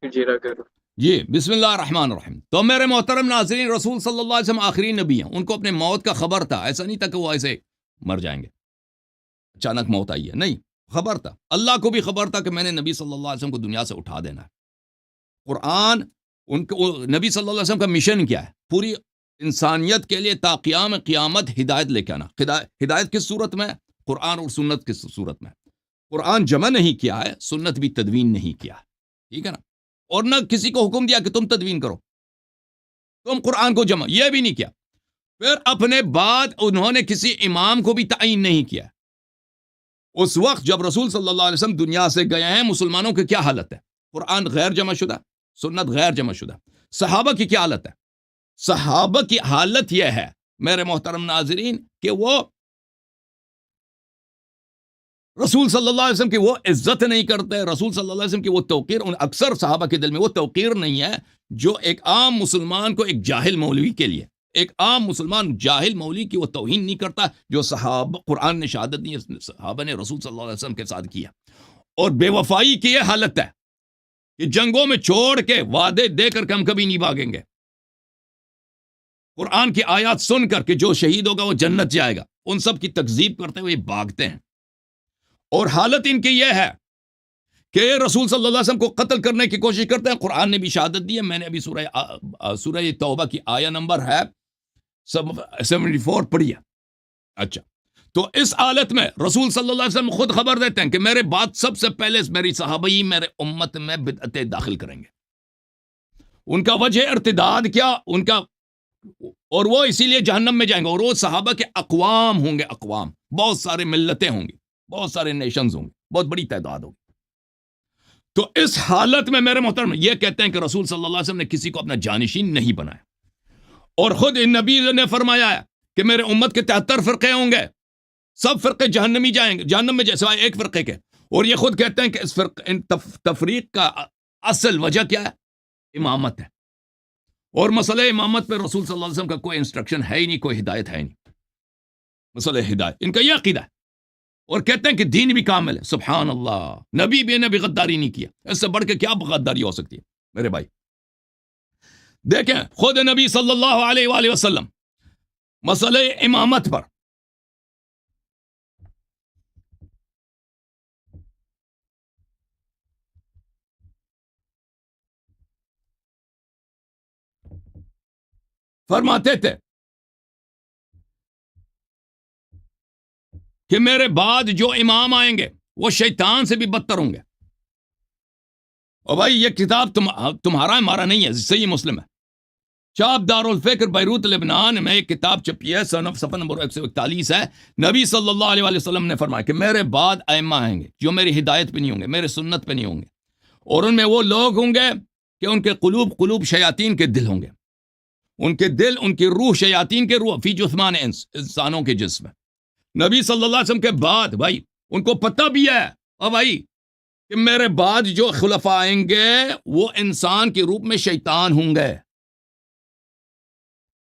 جیرا کروں۔ جی بسم اللہ الرحمن الرحیم۔ تو میرے محترم ناظرین، رسول صلی اللہ علیہ وسلم آخری نبی ہیں، ان کو اپنے موت کا خبر تھا، ایسا نہیں تھا کہ وہ ایسے مر جائیں گے، اچانک موت آئی ہے، نہیں، خبر تھا، اللہ کو بھی خبر تھا کہ میں نے نبی صلی اللہ علیہ وسلم کو دنیا سے اٹھا دینا ہے۔ قرآن ان کو، نبی صلی اللہ علیہ وسلم کا مشن کیا ہے؟ پوری انسانیت کے لیے تا قیام قیامت ہدایت لے کے آنا۔ ہدایت کس صورت میں؟ قرآن اور سنت کس صورت میں؟ قرآن جمع نہیں کیا ہے، سنت بھی تدوین نہیں کیا ہے، ٹھیک ہے نا؟ اور نہ کسی کو حکم دیا کہ تم تدوین کرو، تم قرآن کو جمع، یہ بھی نہیں کیا۔ پھر اپنے بعد انہوں نے کسی امام کو بھی تعین نہیں کیا۔ اس وقت جب رسول صلی اللہ علیہ وسلم دنیا سے گئے ہیں، مسلمانوں کی کیا حالت ہے؟ قرآن غیر جمع شدہ، سنت غیر جمع شدہ۔ صحابہ کی کیا حالت ہے؟ صحابہ کی حالت یہ ہے میرے محترم ناظرین کہ وہ رسول صلی اللہ علیہ وسلم کی وہ عزت نہیں کرتے، رسول صلی اللہ علیہ وسلم کی وہ توقیر، ان اکثر صحابہ کے دل میں وہ توقیر نہیں ہے جو ایک عام مسلمان کو ایک جاہل مولوی کے لیے، ایک عام مسلمان جاہل مولوی کی وہ توہین نہیں کرتا جو صحابہ، قرآن نے شہادت دی صحابہ نے رسول صلی اللہ علیہ وسلم کے ساتھ کیا۔ اور بے وفائی کی یہ حالت ہے کہ جنگوں میں چھوڑ کے وعدے دے کر ہم کبھی نہیں بھاگیں گے، قرآن کی آیات سن کر کہ جو شہید ہوگا وہ جنت جائے گا، ان سب کی تکذیب کرتے ہوئے بھاگتے ہیں۔ اور حالت ان کی یہ ہے کہ رسول صلی اللہ علیہ وسلم کو قتل کرنے کی کوشش کرتے ہیں، قرآن نے بھی شہادت دی ہے، میں نے ابھی سورہ توبہ کی آیہ نمبر ہے 74 پڑھی ہے۔ اچھا، تو اس حالت میں رسول صلی اللہ علیہ وسلم خود خبر دیتے ہیں کہ میرے بعد سب سے پہلے میری صحابہ ہی میرے امت میں بدعتیں داخل کریں گے۔ ان کا وجہ ارتداد کیا؟ ان کا، اور وہ اسی لیے جہنم میں جائیں گے، اور وہ صحابہ کے اقوام ہوں گے، اقوام، بہت سارے ملتیں ہوں گی، بہت سارے نیشنز ہوں گے، بہت بڑی تعداد ہوگی۔ تو اس حالت میں میرے محترم یہ کہتے ہیں کہ رسول صلی اللہ علیہ وسلم نے کسی کو اپنا جانشین نہیں بنایا، اور خود نبی نے فرمایا ہے کہ میرے امت کے 73 فرقے ہوں گے، سب فرقے جہنمی جائیں گے، جہنم میں سوائے ایک فرقے کے، اور یہ خود کہتے ہیں کہ اس تفریق کا اصل وجہ کیا ہے؟ امامت ہے، اور مسئلہ امامت پہ رسول صلی اللہ علیہ وسلم کا کوئی انسٹرکشن ہے ہی نہیں، کوئی ہدایت ہے ہی نہیں، مسئلہ ہدایت ان کا یہ عقیدہ ہے، اور کہتے ہیں کہ دین بھی کامل ہے۔ سبحان اللہ، نبی بھی غداری نہیں کیا، اس سے بڑھ کے کیا غداری ہو سکتی ہے میرے بھائی؟ دیکھیں خود نبی صلی اللہ علیہ وآلہ وسلم مسئلہ امامت پر فرماتے تھے کہ میرے بعد جو امام آئیں گے وہ شیطان سے بھی بدتر ہوں گے۔ اور بھائی یہ کتاب تمہارا ہمارا نہیں ہے، صحیح مسلم ہے، چاپ دار الفکر بیروت لبنان میں ایک کتاب چھپی ہے، صفحہ نمبر 141 ہے۔ نبی صلی اللہ علیہ وآلہ وسلم نے فرمایا کہ میرے بعد ائمہ آئیں گے جو میری ہدایت پہ نہیں ہوں گے، میرے سنت پہ نہیں ہوں گے، اور ان میں وہ لوگ ہوں گے کہ ان کے قلوب شیاطین کے دل ہوں گے، ان کے دل، ان کی روح شیاطین کے روح فی جثمان انس، انسانوں کے جسم۔ نبی صلی اللہ علیہ وسلم کے بعد بھائی ان کو پتہ بھی ہے اور بھائی کہ میرے بعد جو خلفاء آئیں گے وہ انسان کے روپ میں شیطان ہوں گے،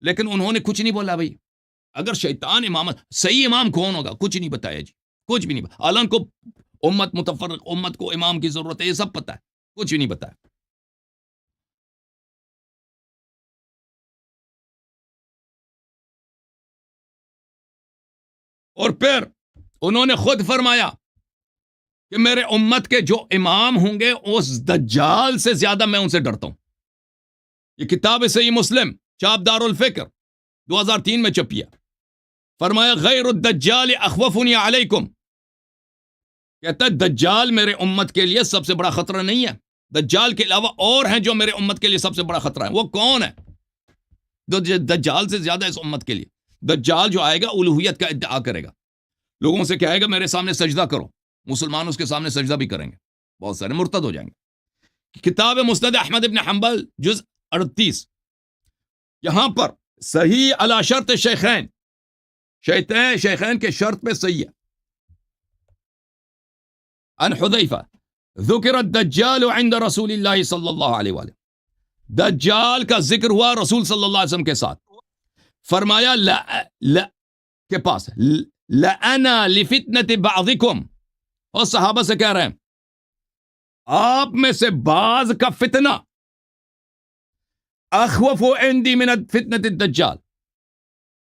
لیکن انہوں نے کچھ نہیں بولا۔ بھائی اگر شیطان امامت، صحیح امام کون ہوگا؟ کچھ نہیں بتایا جی، کچھ بھی نہیں بتایا۔ اعلان کو امت متفرق، امت کو امام کی ضرورت ہے، یہ سب پتہ ہے، کچھ بھی نہیں بتایا۔ اور پھر انہوں نے خود فرمایا کہ میرے امت کے جو امام ہوں گے اس دجال سے زیادہ میں ان سے ڈرتا ہوں۔ یہ کتاب صحیح مسلم چاپ دار الفکر 2003 میں چھپی ہے۔ فرمایا غیر الدجال اخوفنی علیکم، کہتا ہے دجال میرے امت کے لیے سب سے بڑا خطرہ نہیں ہے، دجال کے علاوہ اور ہیں جو میرے امت کے لیے سب سے بڑا خطرہ ہے۔ وہ کون ہے دجال سے زیادہ اس امت کے لیے؟ دجال جو آئے گا الوہیت کا ادعا کرے گا، لوگوں سے کہے گا میرے سامنے سجدہ کرو، مسلمان اس کے سامنے سجدہ بھی کریں گے، بہت سارے مرتد ہو جائیں گے۔ کتاب مسند احمد ابن حنبل جز 38، یہاں پر صحیح علی شرط شیخین، شیخین کے شرط پہ صحیح ہے۔ عن حذیفہ ذکر الدجال عند رسول اللہ صلی اللہ علیہ وآلہ، دجال کا ذکر ہوا رسول صلی اللہ علیہ وسلم کے ساتھ۔ فرمایا کے پاس لَأَنَا لِفِتْنَةِ بَعْضِكُمْ، اور صحابہ سے کہہ رہے ہیں آپ میں سے بعض کا فتنہ اخوف عندی من فتنة الدجال،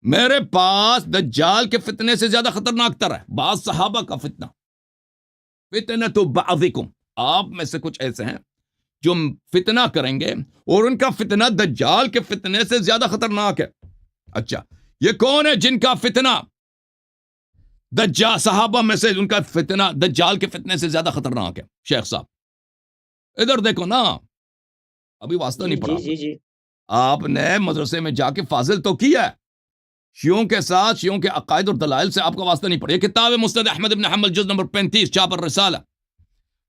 میرے پاس دجال کے فتنے سے زیادہ خطرناک تر ہے بعض صحابہ کا فتنہ۔ فتنة بعضکم، آپ میں سے کچھ ایسے ہیں جو فتنہ کریں گے اور ان کا فتنہ دجال کے فتنے سے زیادہ خطرناک ہے۔ اچھا یہ کون ہے جن کا فتنہ دجال، صحابہ میں سے ان کا فتنہ دجال کے فتنے سے زیادہ خطرناک ہے؟ شیخ صاحب ادھر دیکھو نا، ابھی واسطہ نہیں پڑھا، جی آپ نے مدرسے میں جا کے فاضل تو کیا ہے، شیعوں کے ساتھ، شیعوں کے عقائد اور دلائل سے آپ کا واسطہ نہیں پڑا۔ یہ کتاب مسند احمد ابن حنبل جز نمبر 35 چاپ الرسالہ،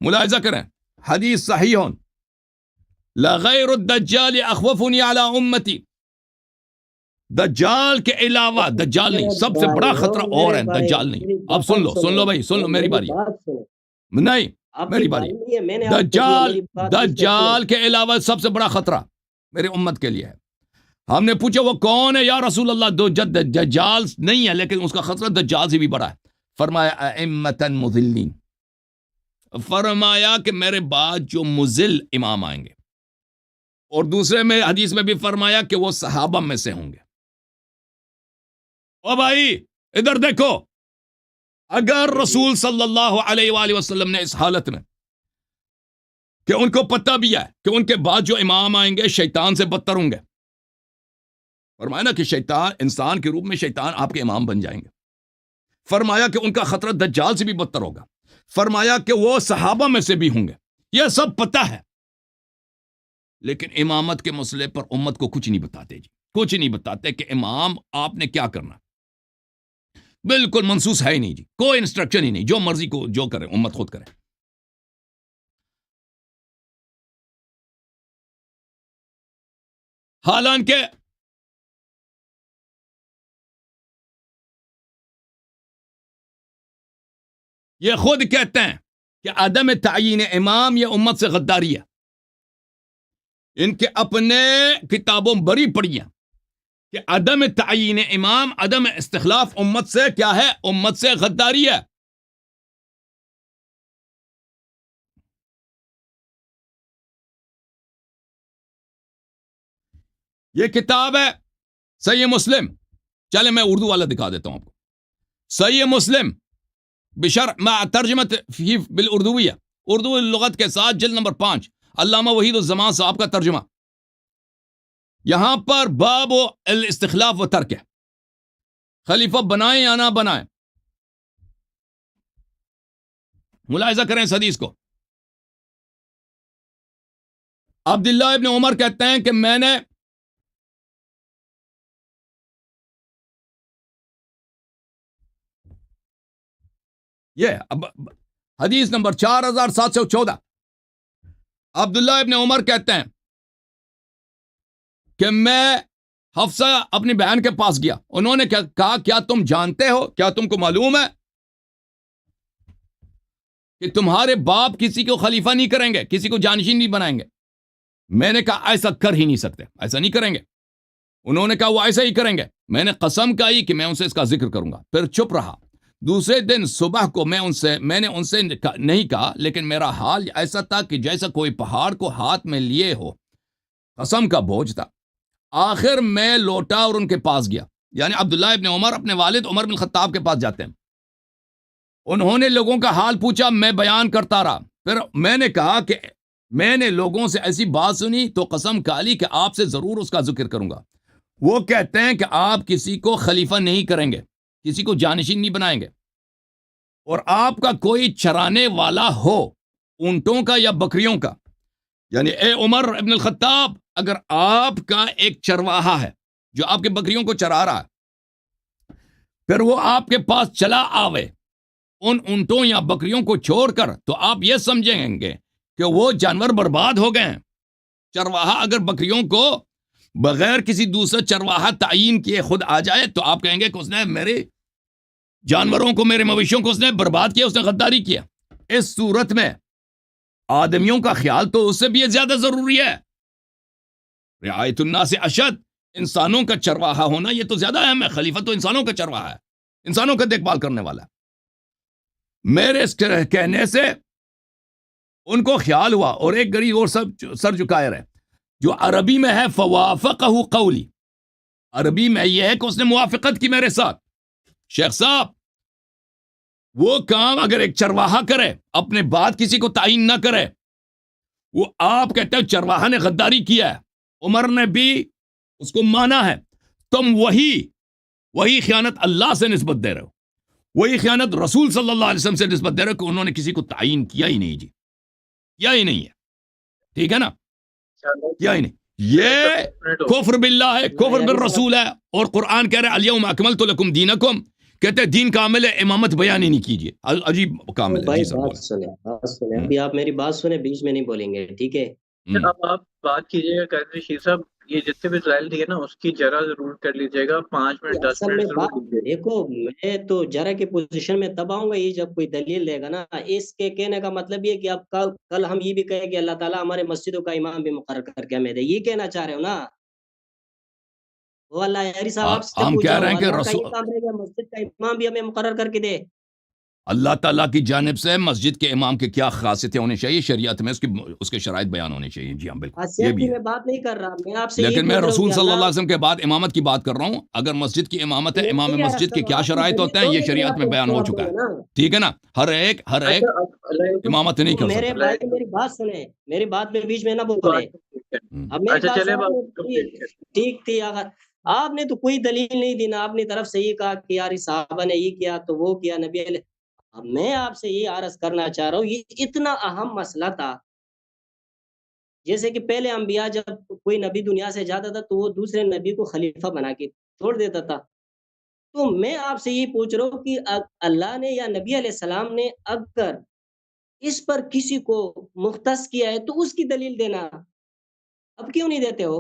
ملاحظہ کریں، حدیث صحیح لغیر الدجال اخوفنی علی امتی، دجال کے علاوہ، دجال نہیں، سب سے بڑا خطرہ اور ہے، دجال نہیں۔ اب سن لو بھائی، سن لو، میری باری نہیں، میری باری۔ دجال کے علاوہ سب سے بڑا خطرہ میرے امت کے لیے ہے۔ ہم نے پوچھا وہ کون ہے یا رسول اللہ؟ دجال نہیں ہے لیکن اس کا خطرہ دجال سے بھی بڑا ہے۔ فرمایا ائمۃ مضلین، فرمایا کہ میرے بعد جو مضل امام آئیں گے، اور دوسرے میں حدیث میں بھی فرمایا کہ وہ صحابہ میں سے ہوں گے۔ او بھائی ادھر دیکھو، اگر رسول صلی اللہ علیہ وآلہ وسلم نے اس حالت میں کہ ان کو پتہ بھی ہے کہ ان کے بعد جو امام آئیں گے شیطان سے بدتر ہوں گے، فرمایا نا کہ شیطان انسان کے روپ میں شیطان آپ کے امام بن جائیں گے، فرمایا کہ ان کا خطرہ دجال سے بھی بدتر ہوگا، فرمایا کہ وہ صحابہ میں سے بھی ہوں گے، یہ سب پتہ ہے، لیکن امامت کے مسئلے پر امت کو کچھ نہیں بتاتے جی، کچھ نہیں بتاتے کہ امام آپ نے کیا کرنا، بالکل منسوس ہے ہی نہیں جی، کوئی انسٹرکشن ہی نہیں، جو مرضی کو جو کرے امت خود کرے۔ حالانکہ یہ خود کہتے ہیں کہ عدم تعین امام یہ امت سے غداری ہے. ان کے اپنے کتابوں بری پڑی ہیں کہ عدم تعین امام، عدم استخلاف امت سے کیا ہے؟ امت سے غداری ہے. یہ کتاب ہے صحیح مسلم. چلے میں اردو والا دکھا دیتا ہوں آپ کو. صحیح مسلم بشرح مع ترجمت فی بالاردویہ، اردو لغت کے ساتھ، جلد نمبر 5، علامہ وحید الزمان صاحب کا ترجمہ. یہاں پر باب و الاستخلاف و ترک ہے، خلیفہ بنائیں یا نہ بنائیں. ملاحظہ کریں اس حدیث کو. عبداللہ ابن عمر کہتے ہیں کہ میں نے یہ حدیث نمبر 4714، عبداللہ ابن عمر کہتے ہیں کہ میں حفصہ اپنی بہن کے پاس گیا. انہوں نے کہا کیا تم جانتے ہو، کیا تم کو معلوم ہے کہ تمہارے باپ کسی کو خلیفہ نہیں کریں گے، کسی کو جانشین نہیں بنائیں گے؟ میں نے کہا ایسا کر ہی نہیں سکتے، ایسا نہیں کریں گے. انہوں نے کہا وہ ایسا ہی کریں گے. میں نے قسم کھائی کہ میں ان سے اس کا ذکر کروں گا، پھر چپ رہا. دوسرے دن صبح کو میں نے ان سے نہیں کہا، لیکن میرا حال ایسا تھا کہ جیسا کوئی پہاڑ کو ہاتھ میں لیے ہو، قسم کا بوجھ تھا. آخر میں لوٹا اور ان کے پاس گیا. یعنی عبداللہ ابن عمر اپنے والد عمر بن خطاب کے پاس جاتے ہیں. انہوں نے لوگوں کا حال پوچھا، میں بیان کرتا رہا. پھر میں نے کہا کہ میں نے لوگوں سے ایسی بات سنی تو قسم کھا لی کہ آپ سے ضرور اس کا ذکر کروں گا. وہ کہتے ہیں کہ آپ کسی کو خلیفہ نہیں کریں گے، کسی کو جانشین نہیں بنائیں گے، اور آپ کا کوئی چرانے والا ہو اونٹوں کا یا بکریوں کا. یعنی اے عمر ابن الخطاب، اگر آپ کا ایک چرواہا ہے جو آپ کے بکریوں کو چرا رہا ہے، پھر وہ آپ کے پاس چلا آوے ان اونٹوں یا بکریوں کو چھوڑ کر، تو آپ یہ سمجھیں گے کہ وہ جانور برباد ہو گئے ہیں. چرواہا اگر بکریوں کو بغیر کسی دوسرے چرواہا تعین کیے خود آ جائے تو آپ کہیں گے کہ اس نے میرے جانوروں کو، میرے مویشیوں کو اس نے برباد کیا، اس نے غداری کیا. اس صورت میں آدمیوں کا خیال تو اس سے بھی زیادہ ضروری ہے. رعایت الناس اشد، انسانوں کا چرواہا ہونا یہ تو زیادہ اہم ہے. خلیفہ تو انسانوں کا چرواہا ہے، انسانوں کا دیکھ بھال کرنے والا ہے. میرے اس کہنے سے ان کو خیال ہوا، اور ایک غریب اور سر جھکائے رہے. جو عربی میں ہے فوافقہ قولی، عربی میں یہ ہے کہ اس نے موافقت کی میرے ساتھ. شیخ صاحب، وہ کام اگر ایک چرواہا کرے، اپنے بعد کسی کو تعین نہ کرے، وہ آپ کہتے ہیں چرواہا نے غداری کیا ہے، عمر نے بھی اس کو مانا ہے. تم وہی خیانت اللہ سے نسبت دے رہے ہو، وہی خیانت رسول صلی اللہ علیہ وسلم سے نسبت دے رہے ہو کہ انہوں نے کسی کو تعین کیا ہی نہیں. جی کیا ہی نہیں ہے. ٹھیک ہے نا، کیا ہی نہیں. یہ کفر باللہ ہے، کفر بالرسول ہے. اور قرآن کہہ رہے ہیں الیوم اکملت لکم دینکم، کہتے ہیں دین کامل ہے، امامت بیان ہی نہیں کیجیے. عجیب کامل ہے. جی سر بات سنیں ابھی آپ میری بات سنیں، بیچ میں نہیں بولیں گے، ٹھیک ہے؟ اب آپ بات کیجیے گا قادری شیر صاحب، یہ جتنے بھی دلائل دیے نا اس کی جرا ضرور کر لیجیے گا، 5 منٹ 10 اصل میں منٹ بات ضرور دیجیے. دیکھو، میں تو جرا کی پوزیشن میں تب آؤں گا یہ جب کوئی دلیل دے گا نا. اس کے کہنے کا مطلب یہ کہ اب کل ہم یہ بھی کہیں کہ اللہ تعالیٰ ہمارے مسجدوں کا امام بھی مقرر کر کے ہمیں دے، یہ کہنا چاہ رہے ہو نا؟ وہ اللہ یاری صاحب آپ سے ہم پوچھ کہہ رہا رہے ہوں، ہیں کہ اللہ کا رسول یہ کام رہے گا مسجد کا امام بھی ہمیں مقرر کر کے دے. اللہ تعالیٰ کی جانب سے مسجد کے امام کے کیا خاصیتیں ہونی چاہیے شریعت میں، اس کے شرائط بیان ہونے چاہیے. جی ہاں بالکل، یہ بھی میں ہے. بات نہیں کر رہا، میں آپ سے لیکن میں رسول صلی اللہ اللہ علیہ وسلم کے بعد امامت کی بات کر رہا ہوں. اگر مسجد کی امامت ہے، امام نہیں مسجد کے کیا شرائط ہوتے ہیں یہ شریعت میں بیان ہو چکا ہے. ٹھیک ہے نا، ہر ایک امامت نہیں کر میرے سکتا. بھائی میری بات سنیں، میری بات میں بیچ میں نہ بولے. اب میری اچھا چلے بات ٹھیک تھی. اگر آپ نے تو کوئی دلیل نہیں دی نا، اپنی طرف سے یہ کہا کہ یار صحابہ نے یہ کیا تو وہ کیا نبی علیہ. اب میں آپ سے یہ عرض کرنا چاہ رہا ہوں، یہ اتنا اہم مسئلہ تھا. جیسے کہ پہلے انبیاء جب کوئی نبی دنیا سے جاتا تھا تو وہ دوسرے نبی کو خلیفہ بنا کے چھوڑ دیتا تھا. تو میں آپ سے یہ پوچھ رہا ہوں کہ اللہ نے یا نبی علیہ السلام نے اگر اس پر کسی کو مختص کیا ہے تو اس کی دلیل دینا. اب کیوں نہیں دیتے ہو؟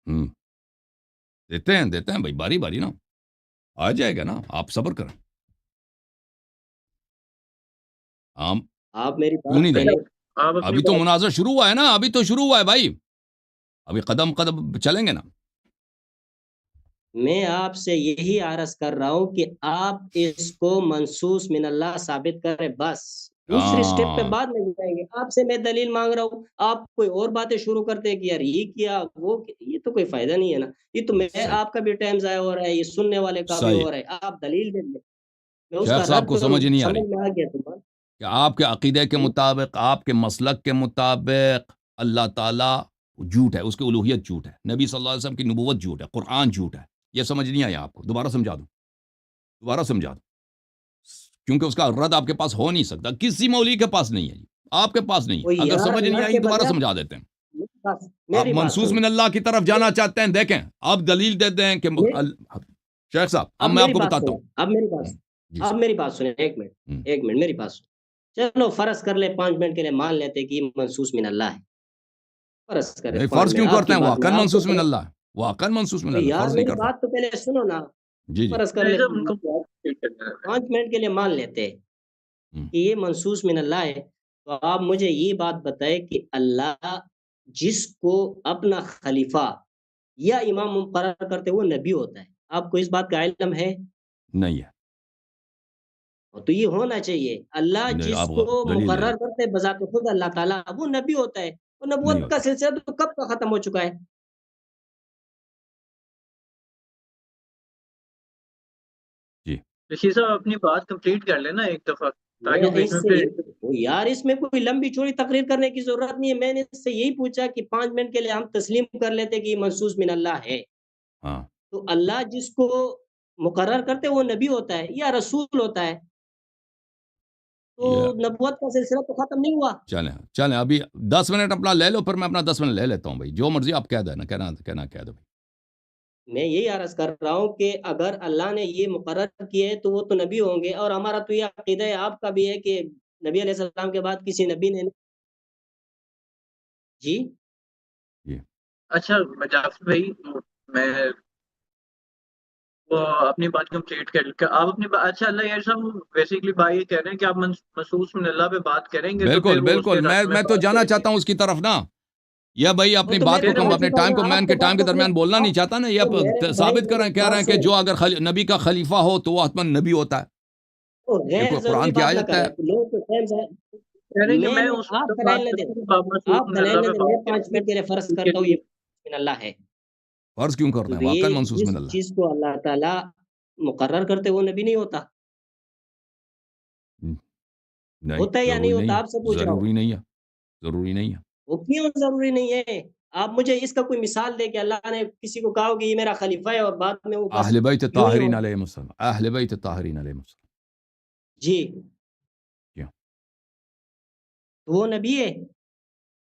دیتے ہیں بھائی، باری باری نا آ جائے گا نا، آپ صبر کریں. ہم آپ میری کیوں نہیں بات دیں پہلے گے؟ آپ اپنی ابھی تو بات مناظر شروع ہوا ہے نا، ابھی تو شروع ہوا ہے بھائی، ابھی قدم قدم چلیں گے نا. میں آپ سے یہی عرض کر رہا ہوں کہ آپ اس کو منصوص من اللہ ثابت کریں، بس دوسری سٹیپ پہ ہاں بعد میں جائیں گے. آپ سے میں دلیل مانگ رہا ہوں، آپ کوئی اور باتیں شروع کرتے ہیں کہ یار یہ کیا وہ کیا. یہ تو کوئی فائدہ نہیں ہے نا. یہ تو میں صحیح آپ کا بھی ٹائم ضائع ہو رہا ہے، یہ سننے والے کا بھی صحیح. ہو رہا ہے. آپ دلیل دیں گے، میں اس شیخ کا صاحب رد کو کروں. سمجھ نہیں آ رہی سمجھ میں آ گیا تمہیں؟ کہ آپ کے عقیدے کے مطابق، آپ کے مسلک کے مطابق اللہ تعالیٰ جھوٹ ہے، اس کی الوہیت جھوٹ ہے، نبی صلی اللہ علیہ وسلم کی نبوت جھوٹ ہے، قرآن جھوٹ ہے. یہ سمجھ نہیں آیا آپ کو؟ دوبارہ سمجھا دوں کیونکہ اس کا رد آپ کے پاس ہو نہیں سکتا، کسی مولوی کے پاس نہیں ہے جی، آپ کے پاس نہیں ہے. وہ اگر یار سمجھ نہیں اللہ آئی کے دوبارہ بندے، سمجھا دیتے ہیں. آپ میری بات منصوص سنیں. من اللہ کی طرف جانا چاہتے ہیں، دیکھیں آپ دلیل دیتے ہیں کہ شیخ صاحب اب اب میں آپ میری کو بات بتاتا سنیں، ہوں. اب میری بات جی اب سر. میری بات سنیں. ایک منٹ، ہوں. ایک منٹ میری بات سنیں. چلو فرض کر لے 5 منٹ کے لیے مان لیتے کہ یہ منصوص من اللہ ہے. فرض کرے نہیں 5 فرض منٹ کیوں آپ کرتے کی ہیں؟ بات میں واقعاً آپ منصوص کو من اللہ ہے، واقعاً منصوص من اللہ، یار فرض نہیں میری کرتا. بات تو پہلے سنو نا. جی جی. فرض کر نہیں لے صاحب، ان کو بات ٹھیک کرنا ہے. 5 منٹ کے لیے مان لیتے ہوں. کہ یہ منصوص من اللہ ہے. تو آپ مجھے یہ بات بتائے کہ اللہ جس کو اپنا خلیفہ یا امام مقرر کرتے وہ نبی ہوتا ہے. آپ کو اس بات کا علم ہے؟ نہیں ہے. تو یہ ہونا چاہیے. اللہ نہیں، جس آپ کو دلیل دیں. مقرر کرتے بذات خود اللہ تعالیٰ، وہ نبی ہوتا ہے. اور نہیں نبوت کا ہوتا. سلسلہ تو کب کا ختم ہو چکا ہے. جی رشید صاحب اپنی بات کمپلیٹ کر لینا ایک دفعہ، میں تاکہ وہ بیچ اس میں سے پھر یار اس میں کوئی لمبی چوڑی تقریر کرنے کی ضرورت نہیں ہے. میں نے اس سے یہی پوچھا کہ 5 منٹ کے لیے ہم تسلیم کر لیتے کہ یہ منصوص من اللہ ہے. ہاں. تو اللہ جس کو مقرر کرتے وہ نبی ہوتا ہے یا رسول ہوتا ہے. تو یہ نبوت کا سلسلہ تو ختم نہیں ہوا. چلیں ابھی 10 منٹ اپنا لے لو، پھر میں اپنا 10 منٹ لے لیتا ہوں بھائی، جو مرضی آپ کہہ دینا، کہنا کہہ دو بھائی. میں یہی عرض کر رہا ہوں کہ اگر اللہ نے یہ مقرر کیا ہے تو وہ تو نبی ہوں گے. اور ہمارا تو یہ عقیدہ ہے، آپ کا بھی ہے کہ نبی علیہ السلام کے بعد کسی نبی نے. جی جی اچھا جعفر بھائی، میں وہ اپنی بات کمپلیٹ کر آپ اپنی بات. اچھا اللہ یار صاحب، بیسیکلی بھائی یہ کہہ رہے ہیں کہ آپ منصوص من اللہ پہ بات کریں گے تو بالکل پھر وہ اس بالکل، کے رد میں میں تو بات جانا کریں گے. چاہتا ہوں اس کی طرف نا. یا بھائی وہ اپنی تو میں بات بھی کو سمجھ اپنے چکا ہوں ٹائم نا. کو، میں آپ ان کو کے ٹائم کے بات درمیان بولنا نہیں چاہتا نا. یہ میرے بھائی ثابت میری کہہ رہے بات ہیں کہ سنیں. جو اگر نبی کا خلیفہ ہو تو وہ حتماً نبی ہوتا ہے. یہ غیر کوئی ضروری قرآن کی بات نہ آیت ہے؟ کریں. لوگوں کو ٹائم سے کہہ رہے ہیں کہ میں میں نے اس آپ وقت دلائل بات نہ کرتا دیں. ہوں جب آپ منصوص آپ من دلائل اللہ نہ پہ دیں. میں بات کریں 5 منٹ کے گے لیے فرض ان کے کرتا ہوں لیے. یہ من اللہ ہے. فرض کیوں کرتے تو ہیں؟ واقعاً یہ منصوص جس من اللہ چیز کو اللہ تعالیٰ مقرر کرتے وہ نبی نہیں ہوتا. ہے. نہیں، ہوتا ہے یا نہیں ضروری نہیں ہوتا؟ ہے. آپ سے پوچھ رہا ہوں. ضروری نہیں ہے. ضروری نہیں ہے. وہ کیوں ضروری نہیں ہے؟ آپ مجھے اس کا کوئی مثال دے کہ اللہ نے کسی کو کہا ہو کہ یہ میرا خلیفہ ہے اور بعد میں وہ بس اہل بیت یوں ہی ہو. طاہرین علیہم السلام، اہل بیت طاہرین علیہم السلام. جی کیا تو وہ نبی ہے.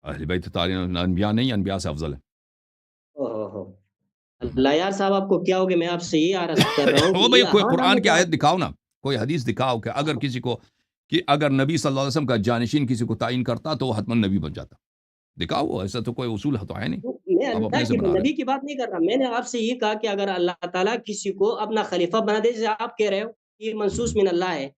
اہل بیت طاہرین انبیاء نہیں، انبیاء سے افضل ہے. اوہ اللہ یار صاحب، آپ کو کیا ہوگا؟ میں آپ سے یہ عرض کر رہا ہوں کہ وہ بھائی کوئی یہاں نہ قرآن کی آیت متوقع. دکھاؤ نا، کوئی حدیث دکھاؤ کہ اگر کسی کو، کہ اگر نبی صلی اللہ علیہ وسلم کا جانشین کسی کو تعین کرتا تو وہ حتماً نبی بن جاتا. دکھاؤ، ایسا تو کوئی اصول تو ہے نہیں، میں آپ اپنے اللہ سے کی بنا رہے نبی کی بات نہیں کر رہا. میں نے آپ سے یہ کہا کہ اگر اللہ تعالیٰ کسی کو اپنا خلیفہ بنا دے، جیسے آپ کہہ رہے ہو یہ ہیں. منصوص من اللہ ہے،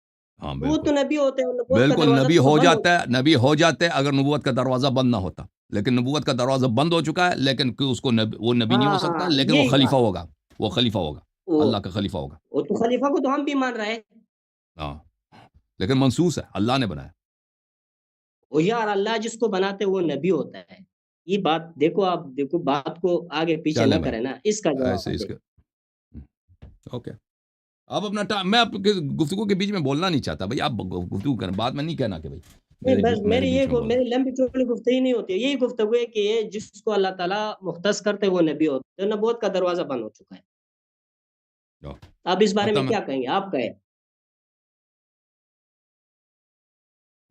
ہاں وہ بالکل تو نبی ہوتے ہیں. نبوت کا بالکل، دروازہ نبی تو ہو بند ہو. جاتا ہے، نبی ہو جاتے اگر نبوت کا دروازہ بند نہ ہوتا. لیکن نبوت کا دروازہ بند ہو چکا ہے، لیکن کہ اس کو وہ نبی نہیں ہو سکتا، ہاں لیکن وہ یہی خلیفہ بات. ہوگا. وہ خلیفہ ہوگا، وہ اللہ کا خلیفہ ہوگا. وہ تو خلیفہ کو تو ہم بھی مان رہے ہیں. ہاں، لیکن منصوص ہے، اللہ نے بنایا. وہ یار اللہ جس کو بناتے وہ نبی ہوتا ہے. یہ بات دیکھو، آپ دیکھو بات کو آگے پیچھے نہ چلیں بھائی، کریں نا. اس کا ایسے جواب اس دے. کے اوکے. آپ اپنا میں آپ کے گفتگو کے بیچ میں بولنا نہیں چاہتا بھائی. آپ گفتگو کریں، بعد میں نہیں کہنا کہ بھائی نہیں بس میرے میری بیچ میں بولا. میری لمبی چوڑی گفتگو نہیں ہوتی ہے. یہی گفتگو ہے کہ یہ جس کو اللہ تعالیٰ مختص کرتے وہ نبی ہوتے ہیں. نبوت کا دروازہ بند ہو چکا ہے. آپ اس بارے میں ختم ہے. کیا کہیں گے؟ آپ کہیں.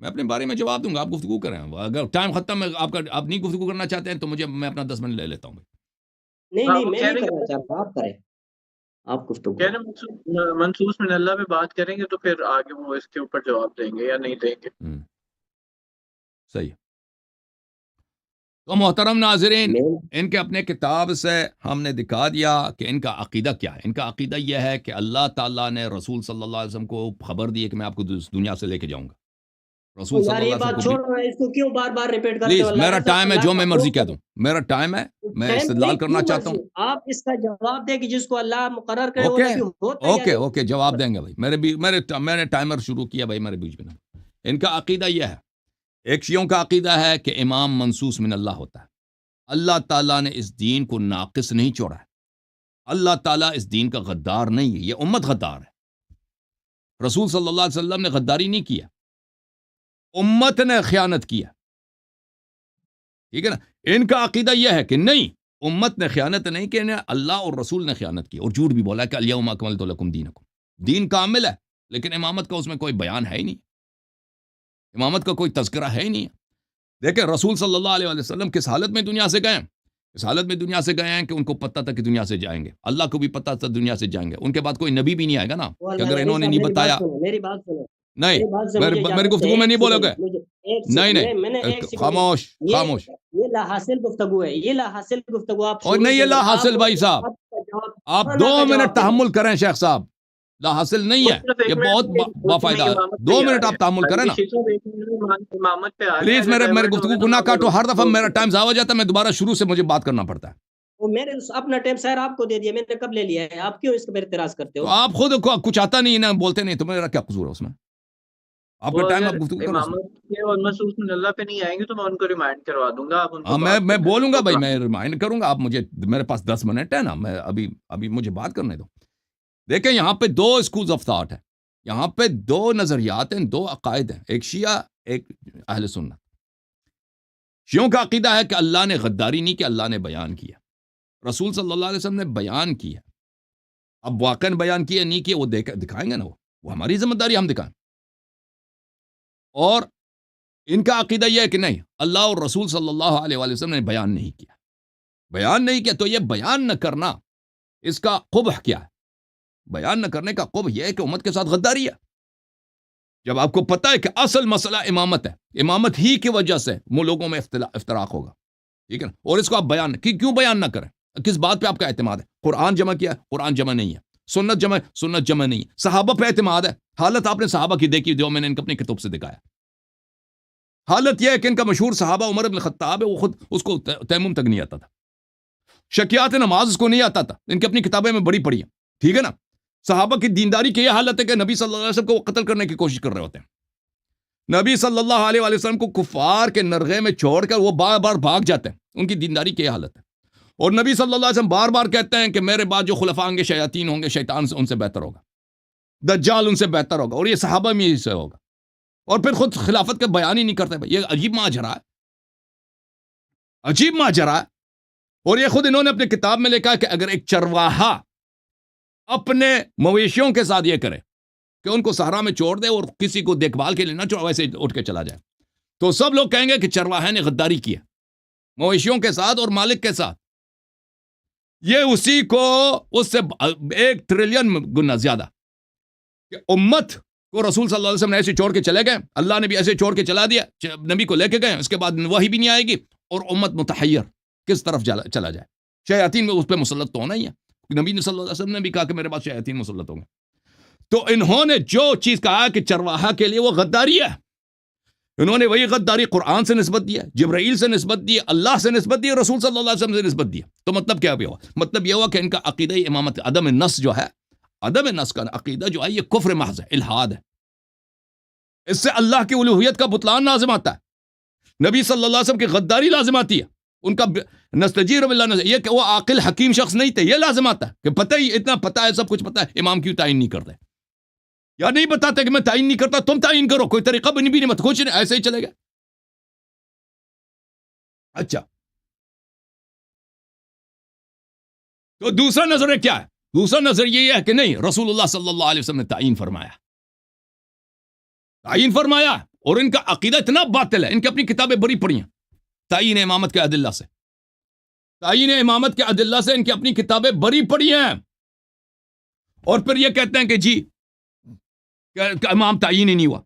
میں اپنے بارے میں جواب دوں گا، آپ گفتگو کریں. اگر ٹائم ختم ہے آپ کا، آپ نہیں گفتگو کرنا چاہتے ہیں تو میں اپنا 10 منٹ لے لیتا ہوں بھائی. نہیں ہاں نہیں وہ میں کہہ نہیں رہے کرنا ہیں چاہتا. آپ کریں، آپ گفتگو. کہہ رہے ہیں منصوص من اللہ پہ بات کریں گے تو پھر آگے وہ اس کے اوپر جواب دیں گے یا نہیں دیں گے. صحیح ہے. تو محترم ناظرین، میں ان کے اپنے کتاب سے ہم نے دکھا دیا کہ ان کا عقیدہ کیا ہے۔ ان کا عقیدہ یہ ہے کہ اللہ تعالیٰ نے رسول صلی اللہ علیہ وسلم کو خبر دی ہے کہ میں آپ کو اس دنیا سے لے کے جاؤں گا۔ رسول صلی یار اللہ یہ علیہ بات وسلم چھوڑ رہے ہیں، اس کو کیوں بار بار ریپیٹ کرتے پلیز، ہو؟ اللہ میرا کا سب ٹائم ہے، اللہ جو کا میں مرضی خوف کہہ دوں، میرا ٹائم ہے، میں ٹائم استدلال نہیں، کرنا کیوں چاہتا ہوں۔ مرضی؟ آپ اس کا جواب دیں کہ جس کو اللہ مقرر کرے وہ اوکے نبی ہوتا ہے یا اوکے نہیں؟ اوکے، جواب دیں گے بھائی، میں نے ٹائمر شروع کیا بھائی، میرے بیچ میں نہ۔ ان کا عقیدہ یہ ہے، ایک شیعوں کا عقیدہ ہے کہ امام منصوص من اللہ ہوتا ہے۔ اللہ تعالیٰ نے اس دین کو ناقص نہیں چھوڑا ہے، اللہ تعالیٰ اس دین کا غدار نہیں ہے، یہ امت غدار ہے۔ رسول صلی اللہ علیہ وسلم نے غداری نہیں کیا، امت نے خیانت کیا، ٹھیک ہے نا۔ ان کا عقیدہ یہ ہے کہ نہیں، امت نے خیانت نہیں کی، اللہ اور رسول نے خیانت کی اور جھوٹ بھی بولا کہ الیوم اکملت لکم دینکم، دین کامل ہے لیکن امامت کا اس میں کوئی بیان ہے ہی نہیں، امامت کا کوئی تذکرہ ہے ہی نہیں۔ دیکھیں رسول صلی اللہ علیہ وسلم کس حالت میں دنیا سے گئے ہیں؟ اس حالت میں دنیا سے گئے ہیں کہ ان کو پتہ تھا کہ دنیا سے جائیں گے، اللہ کو بھی پتہ تھا دنیا سے جائیں گے، ان کے بعد کوئی نبی بھی نہیں آئے گا نا کہ اگر انہوں نے نہیں بتایا۔ میری بات سنو، نہیں، میری گفتگو میں نہیں بولو گے، نہیں، خاموش خاموش، یہ لا حاصل گفتگو ہے، یہ لا حاصل گفتگو آپ اور نہیں، یہ لا حاصل بھائی صاحب، آپ 2 منٹ تحمل کریں شیخ صاحب، لا حاصل نہیں ہے، یہ بہت بافائدہ ہے، 2 منٹ آپ تحمل کریں نا پلیز۔ میرے گفتگو کو نہ کاٹو، ہر دفعہ میرا ٹائم ضائع ہو جاتا ہے، میں دوبارہ شروع سے مجھے بات کرنا پڑتا ہے۔ وہ میں نے اپنا ٹائم سر آپ کو دے دیا، میں نے کب لے لیا ہے؟ آپ کیوں اس پر اعتراض کرتے تو ہو؟ آپ خود کچھ آتا نہیں نا، بولتے نہیں، تو میرا کیا قصور ہے اس میں؟ آپ کا ٹائم، آپ گفتگو کرو اس میں۔ امامت کے اور منصوص من اللہ پہ نہیں آئیں گے تو میں ان کو ریمائنڈ کروا دوں گا، آپ ان کو ہاں، بات میں کرنے بولوں گا دو۔ بھائی، میں ریمائنڈ کروں گا، آپ مجھے، میرے پاس 10 منٹ ہے نا، میں ابھی مجھے بات کرنے دو۔ دیکھیں یہاں پہ 2 اسکولز آف تھاٹ ہیں، یہاں پہ 2 نظریات ہیں، 2 عقائد ہیں، ایک شیعہ ایک اہل سنت۔ شیعوں کا عقیدہ ہے کہ اللہ نے غداری نہیں، کہ اللہ نے بیان کیا، رسول صلی اللہ علیہ وسلم نے بیان کیا، اب واقعاً بیان کیا نہیں کیا وہ دکھائیں گے نا، وہ ہماری ذمہ داری، ہم دکھائیں۔ اور ان کا عقیدہ یہ ہے کہ نہیں، اللہ اور رسول صلی اللہ علیہ وآلہ وسلم نے بیان نہیں کیا، تو یہ بیان نہ کرنا، اس کا قبح کیا ہے؟ بیان نہ کرنے کا قبح یہ ہے کہ امت کے ساتھ غداری ہے۔ جب آپ کو پتہ ہے کہ اصل مسئلہ امامت ہے، امامت ہی کی وجہ سے لوگوں میں افتراق ہوگا، ٹھیک ہے نا، اور اس کو آپ کیوں بیان نہ کریں؟ کس بات پہ آپ کا اعتماد ہے؟ قرآن جمع کیا، قرآن جمع نہیں ہے، سنت جمع نہیں ہے، صحابہ پہ اعتماد ہے، حالت آپ نے صحابہ کی دیکھی، جو میں نے ان کو اپنی کتب سے دکھایا، حالت یہ ہے کہ ان کا مشہور صحابہ عمر بن الخطاب ہے، وہ خود اس کو تیمم تک نہیں آتا تھا، شکیات نماز اس کو نہیں آتا تھا، ان کی اپنی کتابیں میں بڑی پڑھی ہیں، ٹھیک ہے نا۔ صحابہ کی دینداری کی یہ حالت ہے کہ نبی صلی اللہ علیہ وسلم کو وہ قتل کرنے کی کوشش کر رہے ہوتے ہیں، نبی صلی اللہ علیہ وآلہ وسلم کو کفار کے نرغے میں چھوڑ کر وہ بار بار بھاگ جاتے ہیں، ان کی دینداری کی یہ حالت ہے، اور نبی صلی اللہ علیہ وسلم بار بار کہتے ہیں کہ میرے بعد جو خلفاء آئیں گے شیاطین ہوں گے، شیطان سے ان سے بہتر ہوگا، دجال ان سے بہتر ہوگا، اور یہ صحابہ میں ہی سے ہوگا، اور پھر خود خلافت کا بیان ہی نہیں کرتے۔ بھائی یہ عجیب ماجرا ہے، عجیب ماجرا ہے، اور یہ خود انہوں نے اپنی کتاب میں لکھا کہ اگر ایک چرواہا اپنے مویشیوں کے ساتھ یہ کرے کہ ان کو صحرا میں چھوڑ دے اور کسی کو دیکھ بھال کے لیے نہ چھوڑ، ویسے اٹھ کے چلا جائے، تو سب لوگ کہیں گے کہ چرواہے نے غداری کی ہے مویشیوں کے ساتھ اور مالک کے ساتھ، یہ اسی کو اس سے 1 ٹریلین گنا زیادہ، کہ امت کو رسول صلی اللہ علیہ وسلم نے ایسے چھوڑ کے چلے گئے، اللہ نے بھی ایسے چھوڑ کے چلا دیا، نبی کو لے کے گئے، اس کے بعد وحی بھی نہیں آئے گی، اور امت متحیر کس طرف چلا جائے، شیاطین میں اس پہ مسلط تو ہونا ہی ہے، نبی صلی اللہ علیہ وسلم نے بھی کہا کہ میرے پاس شیاطین مسلط ہوں گے۔ تو انہوں نے جو چیز کہا کہ چرواہا کے لیے وہ غداری ہے، انہوں نے وہی غداری قرآن سے نسبت دیا، جبرائیل سے نسبت دی، اللہ سے نسبت دی، رسول صلی اللہ علیہ وسلم سے نسبت دیا۔ تو مطلب کیا ہوا؟ مطلب یہ ہوا کہ ان کا عقیدہ امامت، عدم نص جو ہے، عدم نص کا عقیدہ جو ہے یہ کفر محض ہے، الحاد ہے، اس سے اللہ کی الوہیت کا بطلان لازم آتا ہے، نبی صلی اللہ علیہ وسلم کی غداری لازم آتی ہے، ان کا نستجیر باللہ، یہ کہ وہ عاقل حکیم شخص نہیں تھے، یہ لازم آتا ہے کہ پتہ ہی اتنا پتہ ہے، سب کچھ پتہ ہے، امام کیوں تعین نہیں کرتے، یا نہیں بتاتے کہ میں تعین نہیں کرتا، تم تعین کرو، کوئی طریقہ بھی نہیں، مت کچھ نہیں، ایسے ہی چلے گا۔ اچھا، تو دوسرا نظریہ کیا ہے؟ دوسرا نظریہ یہ ہے کہ نہیں، رسول اللہ صلی اللہ علیہ وسلم نے تعین فرمایا، اور ان کا عقیدہ اتنا باطل ہے، ان کی اپنی کتابیں بڑی پڑھی ہیں تعین امامت کے ادلہ سے، تعین امامت کے ادلہ سے ان کی اپنی کتابیں بڑی پڑھی ہیں، اور پھر یہ کہتے ہیں کہ جی کہ امام تعین ہی نہیں ہوا۔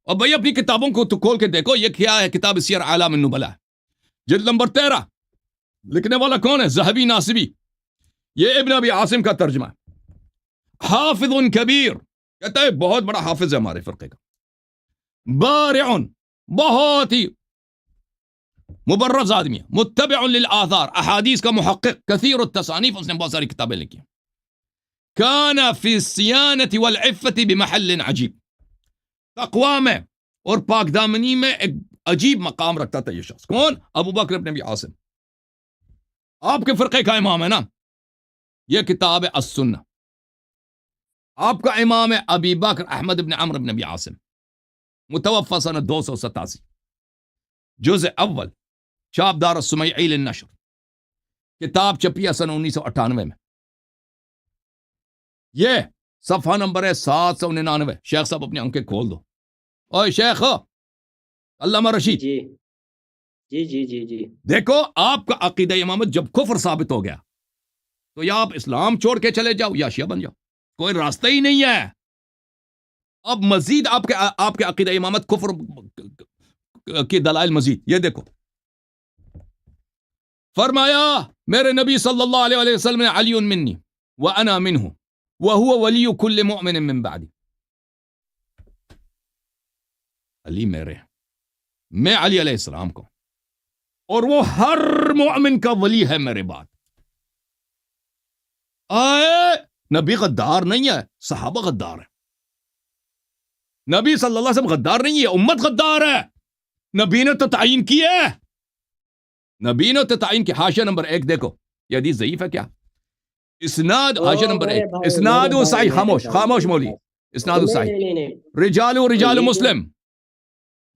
اور بھائی اپنی کتابوں کو تو کھول کے دیکھو، یہ کیا ہے، کتاب سیر اعلام النبلاء، جلد نمبر 13. لکھنے والا کون ہے؟ ذہبی ناصبی. یہ ابن ابی عاصم کا ترجمہ ہے. حافظ کبیر، کہتا ہے بہت بڑا حافظ ہے ہمارے فرقے کا. بارع، بہت ہی مبرز آدمی ہے. متبع للآثار، احادیث کا محقق. کثیر التصانیف، اس نے بہت ساری کتابیں لکھی. کان فی الصیانة والعفة بمحل عجیب، تقوی میں اور پاک دامنی میں ایک عجیب مقام رکھتا تھا یہ شخص. کون؟ ابو بکر ابن ابی عاصم. آپ کے فرقے کا امام ہے نا. یہ کتاب ہے السنہ. آپ کا امام ہے ابی بکر احمد ابن عمرو ابن ابی عاصم، متوفى سنہ 287. جزء اول، چاپ دار السمیعی للنشر. کتاب چھپی ہے سنہ 1998 میں. یہ صفحہ نمبر ہے 799. شیخ صاحب اپنی آنکھیں کھول دو. اوے شیخ علامہ رشید، جی جی جی جی جی دیکھو آپ کا عقیدہ امامت جب کفر ثابت ہو گیا تو یا آپ اسلام چھوڑ کے چلے جاؤ یا شیعہ بن جاؤ، کوئی راستہ ہی نہیں ہے. اب مزید آپ کے عقیدہ امامت کفر کی دلائل مزید. یہ دیکھو، فرمایا میرے نبی صلی اللہ علیہ وسلم نے علی منی وانا منہ وهو ولی کل مؤمن من بعدی. علی میرے، میں علی علیہ السلام کو، اور وہ ہر مومن کا ولی ہے میرے بعد. آئے نبی غدار نہیں ہے، صحابہ غدار ہے. نبی صلی اللہ علیہ وسلم غدار نہیں ہے، امت غدار ہے. نبی نے تو تعین کی ہے، نبی نے تو تعین کی. حاشیہ نمبر 1 دیکھو، یہ حدیث ضعیف ہے کیا؟ اسناد حاشیہ نمبر 1، اسناد صحیح. خاموش مولی. اسناد صحیح. رجال مسلم.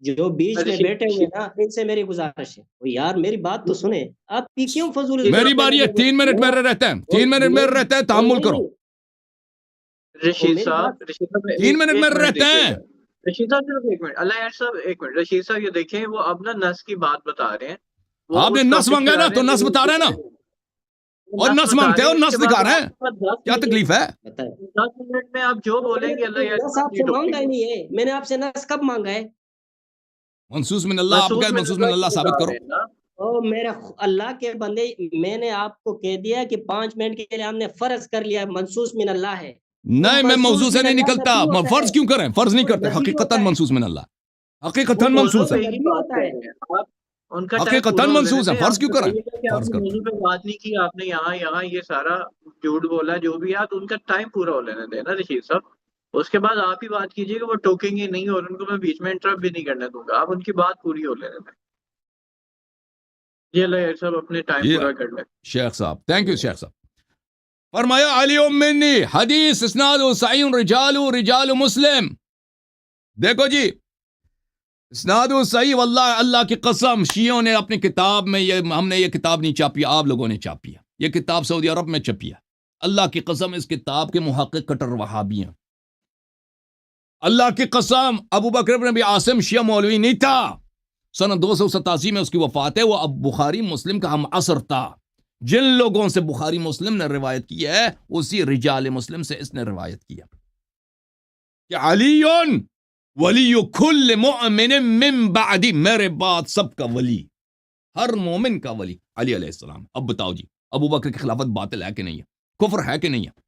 جو بیچ میں بیٹھے ہوئے نا، ان سے میری گزارش ہے، وہ یار میری بات تو سنیں. آپ کی کیوں فضول؟ میری باری ہے، 3 منٹ میرے رہتے ہیں، 3 منٹ میرے رہتے ہیں، تحمل کرو. رشید صاحب 3 منٹ میرے رہتے ہیں. رشید صاحب صرف 1 منٹ. اللہ یار صاحب 1 منٹ. رشید صاحب یہ دیکھیں، وہ اب نا نس کی بات بتا رہے ہیں. آپ نے نس مانگا نا تو نس بتا رہے ہیں نا، اور نس مانگتے ہیں اور نس دکھا رہے ہیں. کیا تکلیف ہے؟ 10 منٹ میں آپ جو بولیں گے اللہ یار نس آپ سے مانگا ہی نہیں ہے. میں نے آپ سے نس کب مانگا ہے؟ منصوص من اللہ. آپ کہتے منصوص من اللہ ثابت کرو. او میرے اللہ کے بندے، میں نے آپ کو کہہ دیا کہ 5 منٹ کے لیے ہم نے فرض کر لیا منصوص من اللہ ہے. نہیں، میں موضوع سے نہیں نکلتا. فرض کیوں کریں؟ فرض نہیں کرتے. حقیقتاً منصوص من اللہ، حقیقتاً منصوص ہے، حقیقتاً منصوص ہے. فرض کیوں کریں؟ فرض کرتے. موضوع پہ بات نہیں کی آپ نے. یہاں یہ سارا جھوٹ بولا جو بھی ہے، تو ان کا ٹائم پورا ہو لینے دینا رشید صاحب. اس کے بعد آپ ہی بات کیجیے کہ وہ ٹوکیں گے نہیں، اور ان کو میں بیچ میں انٹرپٹ بھی نہیں کرنے دوں گا. آپ ان کی بات پوری ہو لینے دیں. جی اللہ صاحب اپنے ٹائم پورا کر لیں. شیخ صاحب تھینک یو. شیخ صاحب فرمایا علی منی، حدیث اسناد صحیح، رجال مسلم. دیکھو جی، اسناد صحیح. واللہ اللہ کی قسم، شیعوں نے اپنی کتاب میں ہم نے یہ کتاب نہیں چھاپی، آپ لوگوں نے چھاپی ہے. یہ کتاب سعودی عرب میں چھپی ہے. اللہ کی قسم اس کتاب کے محقق کٹر وہابی ہیں. اللہ کی قسم ابو بکر بن ابی عاصم شیعہ مولوی نہیں تھا. سنہ 287 میں اس کی وفات ہے. وہ اب بخاری مسلم کا ہم عصر تھا. جن لوگوں سے بخاری مسلم نے روایت کی ہے، اسی رجال مسلم سے اس نے روایت کیا کہ علی ولی کل مؤمن من بعدی، میرے بعد سب کا ولی، ہر مومن کا ولی علی علیہ السلام. اب بتاؤ جی، ابو بکر کی خلافت باطل ہے کہ نہیں ہے؟ کفر ہے کہ نہیں ہے؟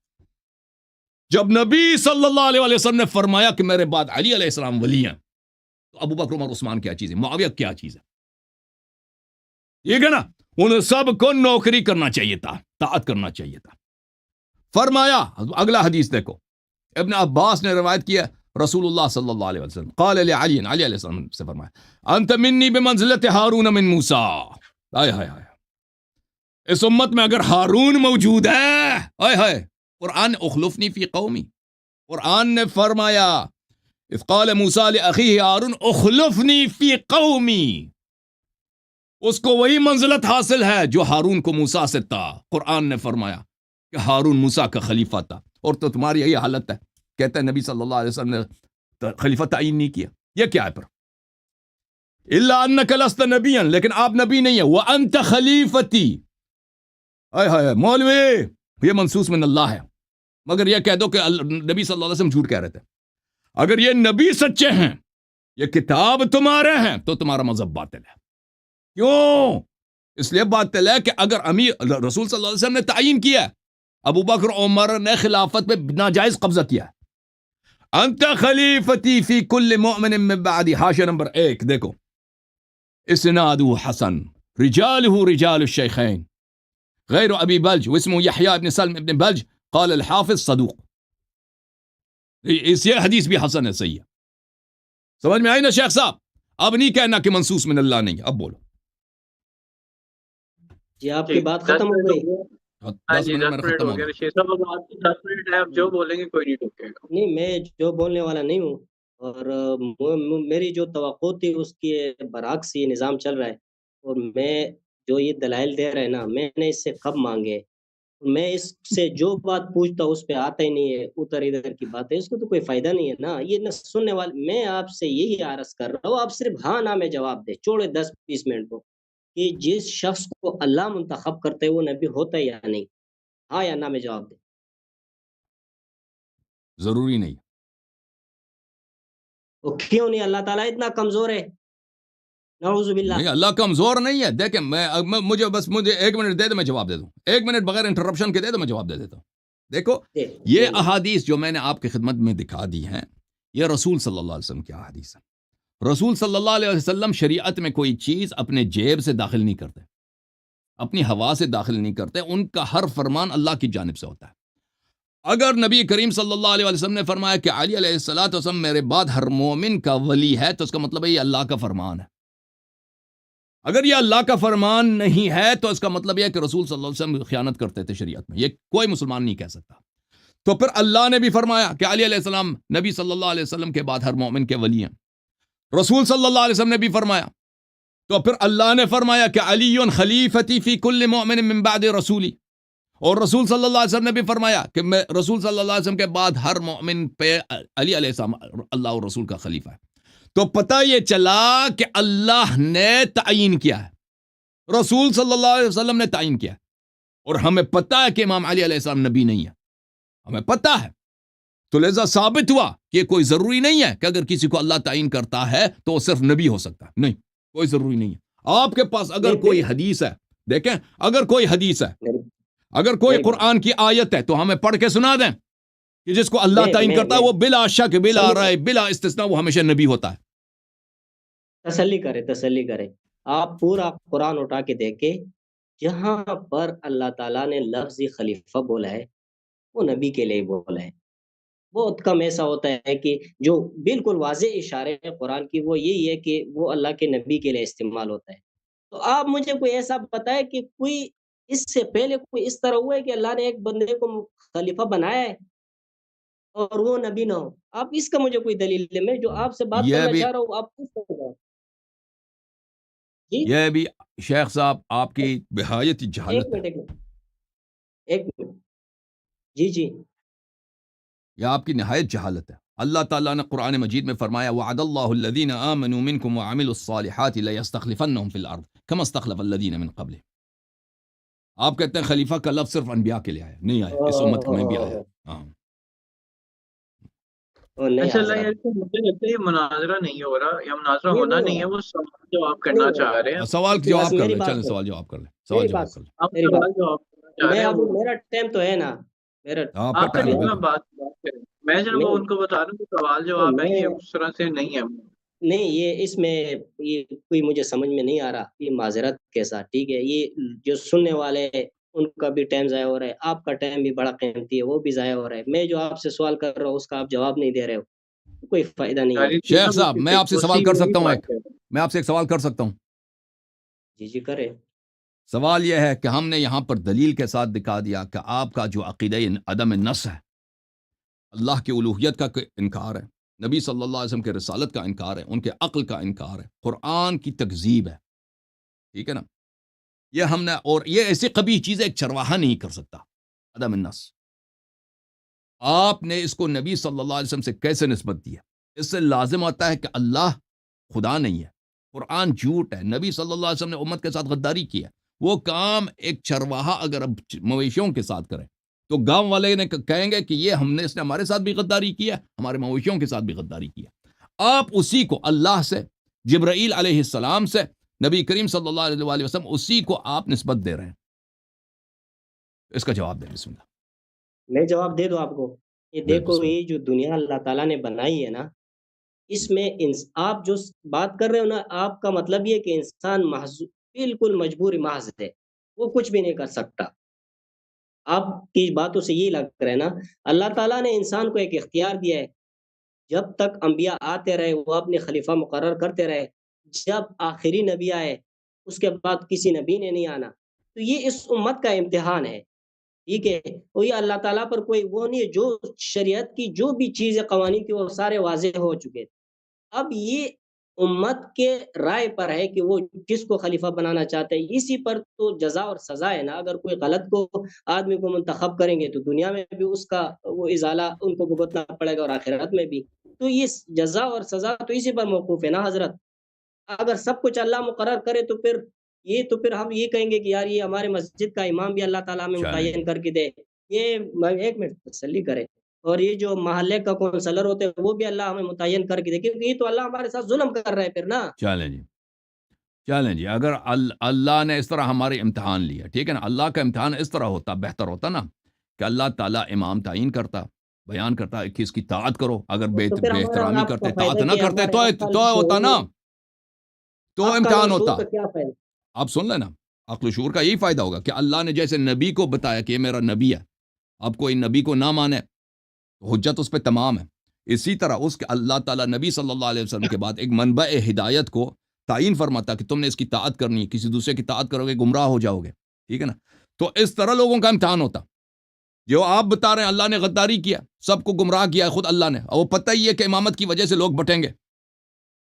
جب نبی صلی اللہ علیہ وسلم نے فرمایا کہ میرے بعد علی علیہ السلام ولی ہیں، تو ابو بکر عمر عثمان کیا چیز ہے؟ معاویہ کیا چیز ہے؟ یہ کہ نا، انہیں سب کو نوکری کرنا چاہیے تھا، طاعت کرنا چاہیے تھا. فرمایا اگلا حدیث دیکھو، ابن عباس نے روایت کیا، رسول اللہ صلی اللہ علیہ وسلم قال علی علیہ السلام سے فرمایا، انت منی بمنزلت ہارون من موسیٰ. آئے ہائے ہائے، اس امت میں اگر ہارون موجود ہے، آئے ہائے، قرآن اخلفنی فی قومی، قرآن نے فرمایا اذ قال موسیٰ لأخیہ ہارون اخلفنی فی قومی. اس کو وہی منزلت حاصل ہے جو ہارون کو موسیٰ سے تھا. قرآن نے فرمایا کہ ہارون موسیٰ کا خلیفہ تھا، اور تو تمہاری یہی حالت ہے. کہتا ہے نبی صلی اللہ علیہ وسلم نے خلیفہ تعین نہیں کیا. یہ کیا ہے پھر؟ الا انک لست نبیا، لیکن آپ نبی نہیں ہے. وانت خلیفتی. ہائے ہائے مولوی، یہ منصوص من اللہ ہے. مگر یہ کہہ دو کہ نبی صلی اللہ علیہ وسلم جھوٹ کہہ رہے تھے. اگر یہ نبی سچے ہیں، یہ کتاب تمہارے ہیں، تو تمہارا مذہب باطل ہے. کیوں؟ اس لیے بات طے ہے کہ اگر امیر رسول صلی اللہ علیہ وسلم نے تعین کیا ہے، ابو بکر عمر نے خلافت پہ ناجائز قبضہ کیا ہے، انت خلیفتی فی کل مؤمن من بعدی، حاشیہ نمبر 1 دیکھو، اسنادہ حسن رجالہ رجال الشیخین غیر ابی بلج واسمه یحییٰ ابن سلم ابن بلج قال الحافظ صدوق، اس یہ حدیث بھی حسن ہے، صحیح ہے، سمجھ میں آئی نا شیخ صاحب؟ اب نہیں کہنا کہ منصوص من اللہ نہیں، اب بولو۔ جی آپ کی بات ختم ہو گئی؟ ہاں جی 10 میں منٹ ختم ہو ہو گیا گیا۔ رشید صاحب، اب آپ کی 10 منٹ ہے، آپ جو بولیں گے کوئی نہیں ٹوکے گا۔ نہیں، میں جو بولنے والا نہیں ہوں، اور میری جو توقع تھی اس کے برعکس یہ نظام چل رہا ہے، اور میں جو یہ دلائل دے رہے ہیں نا، میں نے اس سے کب مانگے؟ میں اس سے جو بات پوچھتا ہوں اس پہ آتا ہی نہیں ہے، ادھر ادھر کی بات ہے، اس کو تو کوئی فائدہ نہیں ہے نا، یہ نہ سننے والے۔ میں آپ سے یہی عرض کر رہا ہوں، آپ صرف ہاں نہ میں جواب دے، چھوڑے 10-20 منٹ کو، کہ جس شخص کو اللہ منتخب کرتے وہ نبی ہوتا ہے یا نہیں، ہاں یا نہ میں جواب دے۔ ضروری نہیں، وہ کیوں نہیں؟ اللہ تعالیٰ اتنا کمزور ہے؟ نعوذ باللہ۔ نہیں اللہ کمزور نہیں ہے، دیکھیں مجھے 1 منٹ دے دو، میں جواب دے دوں، 1 منٹ بغیر انٹرپشن کے دے دو، میں جواب دے دیتا ہوں۔ دیکھو یہ احادیث جو میں نے آپ کی خدمت میں دکھا دی ہیں، یہ رسول صلی اللہ علیہ وسلم کی احادیث ہے۔ رسول صلی اللہ علیہ وسلم شریعت میں کوئی چیز اپنے جیب سے داخل نہیں کرتے، اپنی ہوا سے داخل نہیں کرتے، ان کا ہر فرمان اللہ کی جانب سے ہوتا ہے۔ اگر نبی کریم صلی اللہ علیہ وسلم نے فرمایا کہ علی علیہ السلام میرے بعد ہر مومن کا ولی ہے، تو اس کا مطلب ہے یہ اللہ کا فرمان ہے۔ اگر یہ اللہ کا فرمان نہیں ہے تو اس کا مطلب یہ ہے کہ رسول صلی اللہ علیہ وسلم خیانت کرتے تھے شریعت میں، یہ کوئی مسلمان نہیں کہہ سکتا۔ تو پھر اللہ نے بھی فرمایا کہ علی علیہ السلام نبی صلی اللہ علیہ وسلم کے بعد ہر مومن کے ولی ہیں، رسول صلی اللہ علیہ وسلم نے بھی فرمایا، تو پھر اللہ نے فرمایا کہ علی خلیفتی فی کل مؤمن من بعد رسولی، اور رسول صلی اللہ علیہ وسلم نے بھی فرمایا کہ میں رسول صلی اللہ علیہ وسلم کے بعد ہر مومن پہ علی علیہ السلام اللہ اور رسول کا خلیفہ ہے۔ تو پتہ یہ چلا کہ اللہ نے تعین کیا ہے، رسول صلی اللہ علیہ وسلم نے تعین کیا ہے، اور ہمیں پتہ ہے کہ امام علی علیہ السلام نبی نہیں ہے، ہمیں پتہ ہے، تو لہذا ثابت ہوا کہ یہ کوئی ضروری نہیں ہے کہ اگر کسی کو اللہ تعین کرتا ہے تو وہ صرف نبی ہو سکتا ہے، نہیں، کوئی ضروری نہیں ہے۔ آپ کے پاس اگر کوئی حدیث ہے، دیکھیں اگر کوئی حدیث ہے، اگر کوئی قرآن کی آیت ہے تو ہمیں پڑھ کے سنا دیں کہ جس کو اللہ تعین کرتا ہے وہ بلا شک بلا رائے بلا استثناء وہ ہمیشہ نبی ہوتا ہے۔ تسلی کرے، آپ پورا قرآن اٹھا کے دیکھیں، جہاں پر اللہ تعالیٰ نے لفظ خلیفہ بولا ہے وہ نبی کے لیے بولا ہے۔ بہت کم ایسا ہوتا ہے کہ جو بالکل واضح اشارے ہیں قرآن کی، وہ یہی ہے کہ وہ اللہ کے نبی کے لیے استعمال ہوتا ہے۔ تو آپ مجھے کوئی ایسا بتائے کہ کوئی اس سے پہلے کوئی اس طرح ہوا ہے کہ اللہ نے ایک بندے کو خلیفہ بنایا ہے اور وہ نبی نہ ہو؟ آپ اس کا مجھے کوئی دلیل ہے؟ میں جو آپ سے بات کرنا چاہ رہا ہوں آپ اس طرح جی یہ بھی شیخ صاحب آپ کی بہایت جہالت ہے، ایک منٹ جی یہ آپ کی نہایت جہالت ہے۔ اللہ تعالیٰ نے قرآن مجید میں فرمایا وعد اللہ الذین آمنوا منکم وعملوا الصالحات لیستخلفنہم فی الارض کما استخلف الذین من قبلہم۔ آپ کہتے ہیں خلیفہ کا لفظ صرف انبیاء کے لیے آیا، نہیں آیا، اس امت میں بھی آیا۔ اچھا اللہ یار، مجھے لگتا ہے یہ مناظرہ نہیں ہو رہا، یا مناظرہ ہونا نہیں ہے، وہ سوال جواب کرنا چاہ رہے ہیں۔ سوال جواب کر لیں، چلیں سوال جواب کر لیں، سوال جواب کر لیں۔ آپ سوال جواب کرنا چاہ رہے ہیں، میرا ٹائم تو ہے نا، میرا آپ آپ کا کریے ٹائم نا، بات کریں۔ میں صرف ان کو بتا رہا ہوں کہ سوال جواب ہے، یہ اس طرح سے نہیں ہے۔ نہیں، یہ اس میں یہ کوئی مجھے سمجھ میں نہیں آ رہا، یہ معذرت کے ساتھ، ٹھیک ہے؟ یہ جو سننے والے ان کا بھی ٹائم ضائع ہو رہا ہے، آپ کا ٹائم بھی بڑا قیمتی ہے، وہ بھی ضائع ہو رہا ہے۔ میں جو آپ سے سوال کر رہا ہوں اس کا آپ جواب نہیں دے رہے ہو، کوئی فائدہ نہیں ہے۔ شیخ صاحب میں آپ سے سوال کر سکتا ہوں، میں آپ سے ایک سوال کر سکتا ہوں؟ جی کرے۔ سوال یہ ہے کہ ہم نے یہاں پر دلیل کے ساتھ دکھا دیا کہ آپ کا جو عقیدہ عدم نص ہے، اللہ کی الوہیت کا انکار ہے، نبی صلی اللہ علیہ وسلم کے رسالت کا انکار ہے، ان کے عقل کا انکار ہے، قرآن کی تکذیب ہے، ٹھیک ہے نا؟ یہ ہم نے، اور یہ ایسی قبیح چیز ایک چرواہا نہیں کر سکتا، عدم النص۔ آپ نے اس کو نبی صلی اللہ علیہ وسلم سے کیسے نسبت دی ہے؟ اس سے لازم ہوتا ہے کہ اللہ خدا نہیں ہے، قرآن جھوٹ ہے، نبی صلی اللہ علیہ وسلم نے امت کے ساتھ غداری کی ہے۔ وہ کام ایک چرواہا اگر اب مویشیوں کے ساتھ کرے تو گاؤں والے نے کہیں گے کہ یہ اس نے ہمارے ساتھ بھی غداری کی ہے، ہمارے مویشیوں کے ساتھ بھی غداری کی ہے۔ آپ اسی کو اللہ سے، جبرائیل علیہ السلام سے، نبی کریم صلی اللہ علیہ وآلہ وسلم اسی کو آپ نسبت دے رہے ہیں. اس کا جواب دیں. بسم اللہ. میں جواب دے دوں آپ کو. یہ دیکھو بسم اللہ. یہ جو دنیا اللہ تعالیٰ نے بنائی ہے نا، اس میں آپ جو بات کر رہے ہو نا، آپ کا مطلب یہ کہ انسان بالکل مجبور محض ہے، وہ کچھ بھی نہیں کر سکتا. آپ کی باتوں سے یہ لگ رہا ہے نا، اللہ تعالیٰ نے انسان کو ایک اختیار دیا ہے. جب تک انبیاء آتے رہے وہ اپنے خلیفہ مقرر کرتے رہے، جب آخری نبی آئے اس کے بعد کسی نبی نے نہیں آنا. تو یہ اس امت کا امتحان ہے. ٹھیک ہے، وہ یہ اللہ تعالیٰ پر کوئی وہ نہیں ہے. جو شریعت کی جو بھی چیزیں قوانین کی وہ سارے واضح ہو چکے. اب یہ امت کے رائے پر ہے کہ وہ کس کو خلیفہ بنانا چاہتے ہیں. اسی پر تو جزا اور سزا ہے نا. اگر کوئی غلط کو آدمی کو منتخب کریں گے تو دنیا میں بھی اس کا وہ ازالہ ان کو بھگتنا پڑے گا اور آخرت میں بھی. تو یہ جزا اور سزا تو اسی پر موقوف ہے نا حضرت. اگر سب کچھ اللہ مقرر کرے تو پھر ہم یہ کہیں گے کہ یار یہ ہمارے مسجد کا امام بھی اللہ تعالیٰ ہمیں متعین کر کے دے. یہ ایک منٹ تسلی کرے. اور یہ جو محلے کا کونسلر ہوتے ہیں وہ بھی اللہ ہمیں متعین کر کے دے، کیونکہ یہ تو اللہ ہمارے ساتھ ظلم کر رہے ہیں پھر نا. چلیں جی اگر اللہ نے اس طرح ہمارے امتحان لیا، ٹھیک ہے نا. اللہ کا امتحان اس طرح ہوتا، بہتر ہوتا نا کہ اللہ تعالیٰ امام تعین کرتا، بیان کرتا کہ اس کی طاعت کرو. اگر بے تو پھر ہمارا احترامی آپ کا کرتے، فائدہ طاعت نہ کیا؟ کرتے ہمارے تو ہوتا نا، تو آپ کا امتحان شعور ہوتا. کا کیا فائدہ؟ آپ سن لینا، عقل و شعور کا یہی فائدہ ہوگا کہ اللہ نے جیسے نبی کو بتایا کہ یہ میرا نبی ہے، اب کوئی نبی کو نہ مانے تو حجت اس پہ تمام ہے. اسی طرح اس کے اللہ تعالیٰ نبی صلی اللہ علیہ وسلم کے بعد ایک منبع ہدایت کو تعین فرماتا کہ تم نے اس کی طاعت کرنی ہے، کسی دوسرے کی طاعت کرو گے گمراہ ہو جاؤ گے. ٹھیک ہے نا. تو اس طرح لوگوں کا امتحان ہوتا. جو آپ بتا رہے ہیں اللہ نے غداری کیا، سب کو گمراہ کیا ہے خود اللہ نے، اور وہ پتہ ہی ہے کہ امامت کی وجہ سے لوگ بٹیں گے،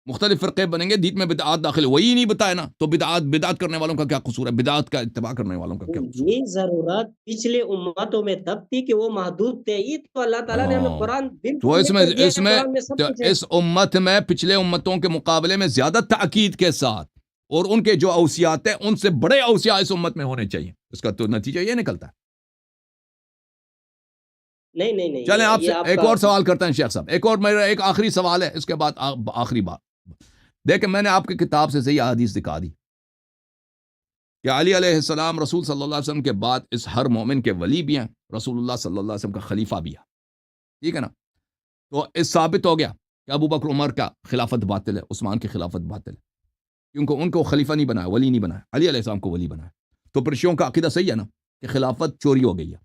مختلف فرقے بنیں گے، دین میں بدعات داخل، وہی نہیں بتایا نا. تو بدعات کرنے والوں کا کیا قصور ہے؟ بدعات کا اتباع کرنے والوں کا کیا قصور ہے؟ یہ ضرورت پچھلے امتوں میں تب تھی کہ وہ محدود تھے. یہ تو اللہ تعالیٰ نے ہمیں قرآن تو بالکل کر دیا ہے، قرآن میں سب کچھ ہے. اس امت میں پچھلے امتوں کے مقابلے میں زیادہ تاکید کے ساتھ اور ان کے جو اوصیات ہیں ان سے بڑے اوصیاء اس امت میں ہونے چاہیے. اس کا تو نتیجہ یہ نکلتا ہے. نہیں چلیں آپ سے یہ ایک اور سوال کرتے ہیں شیخ صاحب. ایک اور میرا ایک آخری سوال ہے، اس کے بعد آخری بات. دیکھیں میں نے آپ کی کتاب سے صحیح احادیث دکھا دی کہ علی علیہ السلام رسول صلی اللہ علیہ وسلم کے بعد اس ہر مومن کے ولی بھی ہیں، رسول اللہ صلی اللہ علیہ وسلم کا خلیفہ بھی ہے. ٹھیک ہے نا. تو اس ثابت ہو گیا کہ ابو بکر عمر کا خلافت باطل ہے، عثمان کی خلافت باطل ہے، کیونکہ ان کو خلیفہ نہیں بنایا، ولی نہیں بنایا، علی علیہ السلام کو ولی بنایا. تو پھر شیعوں کا عقیدہ صحیح ہے نا کہ خلافت چوری ہو گئی ہے.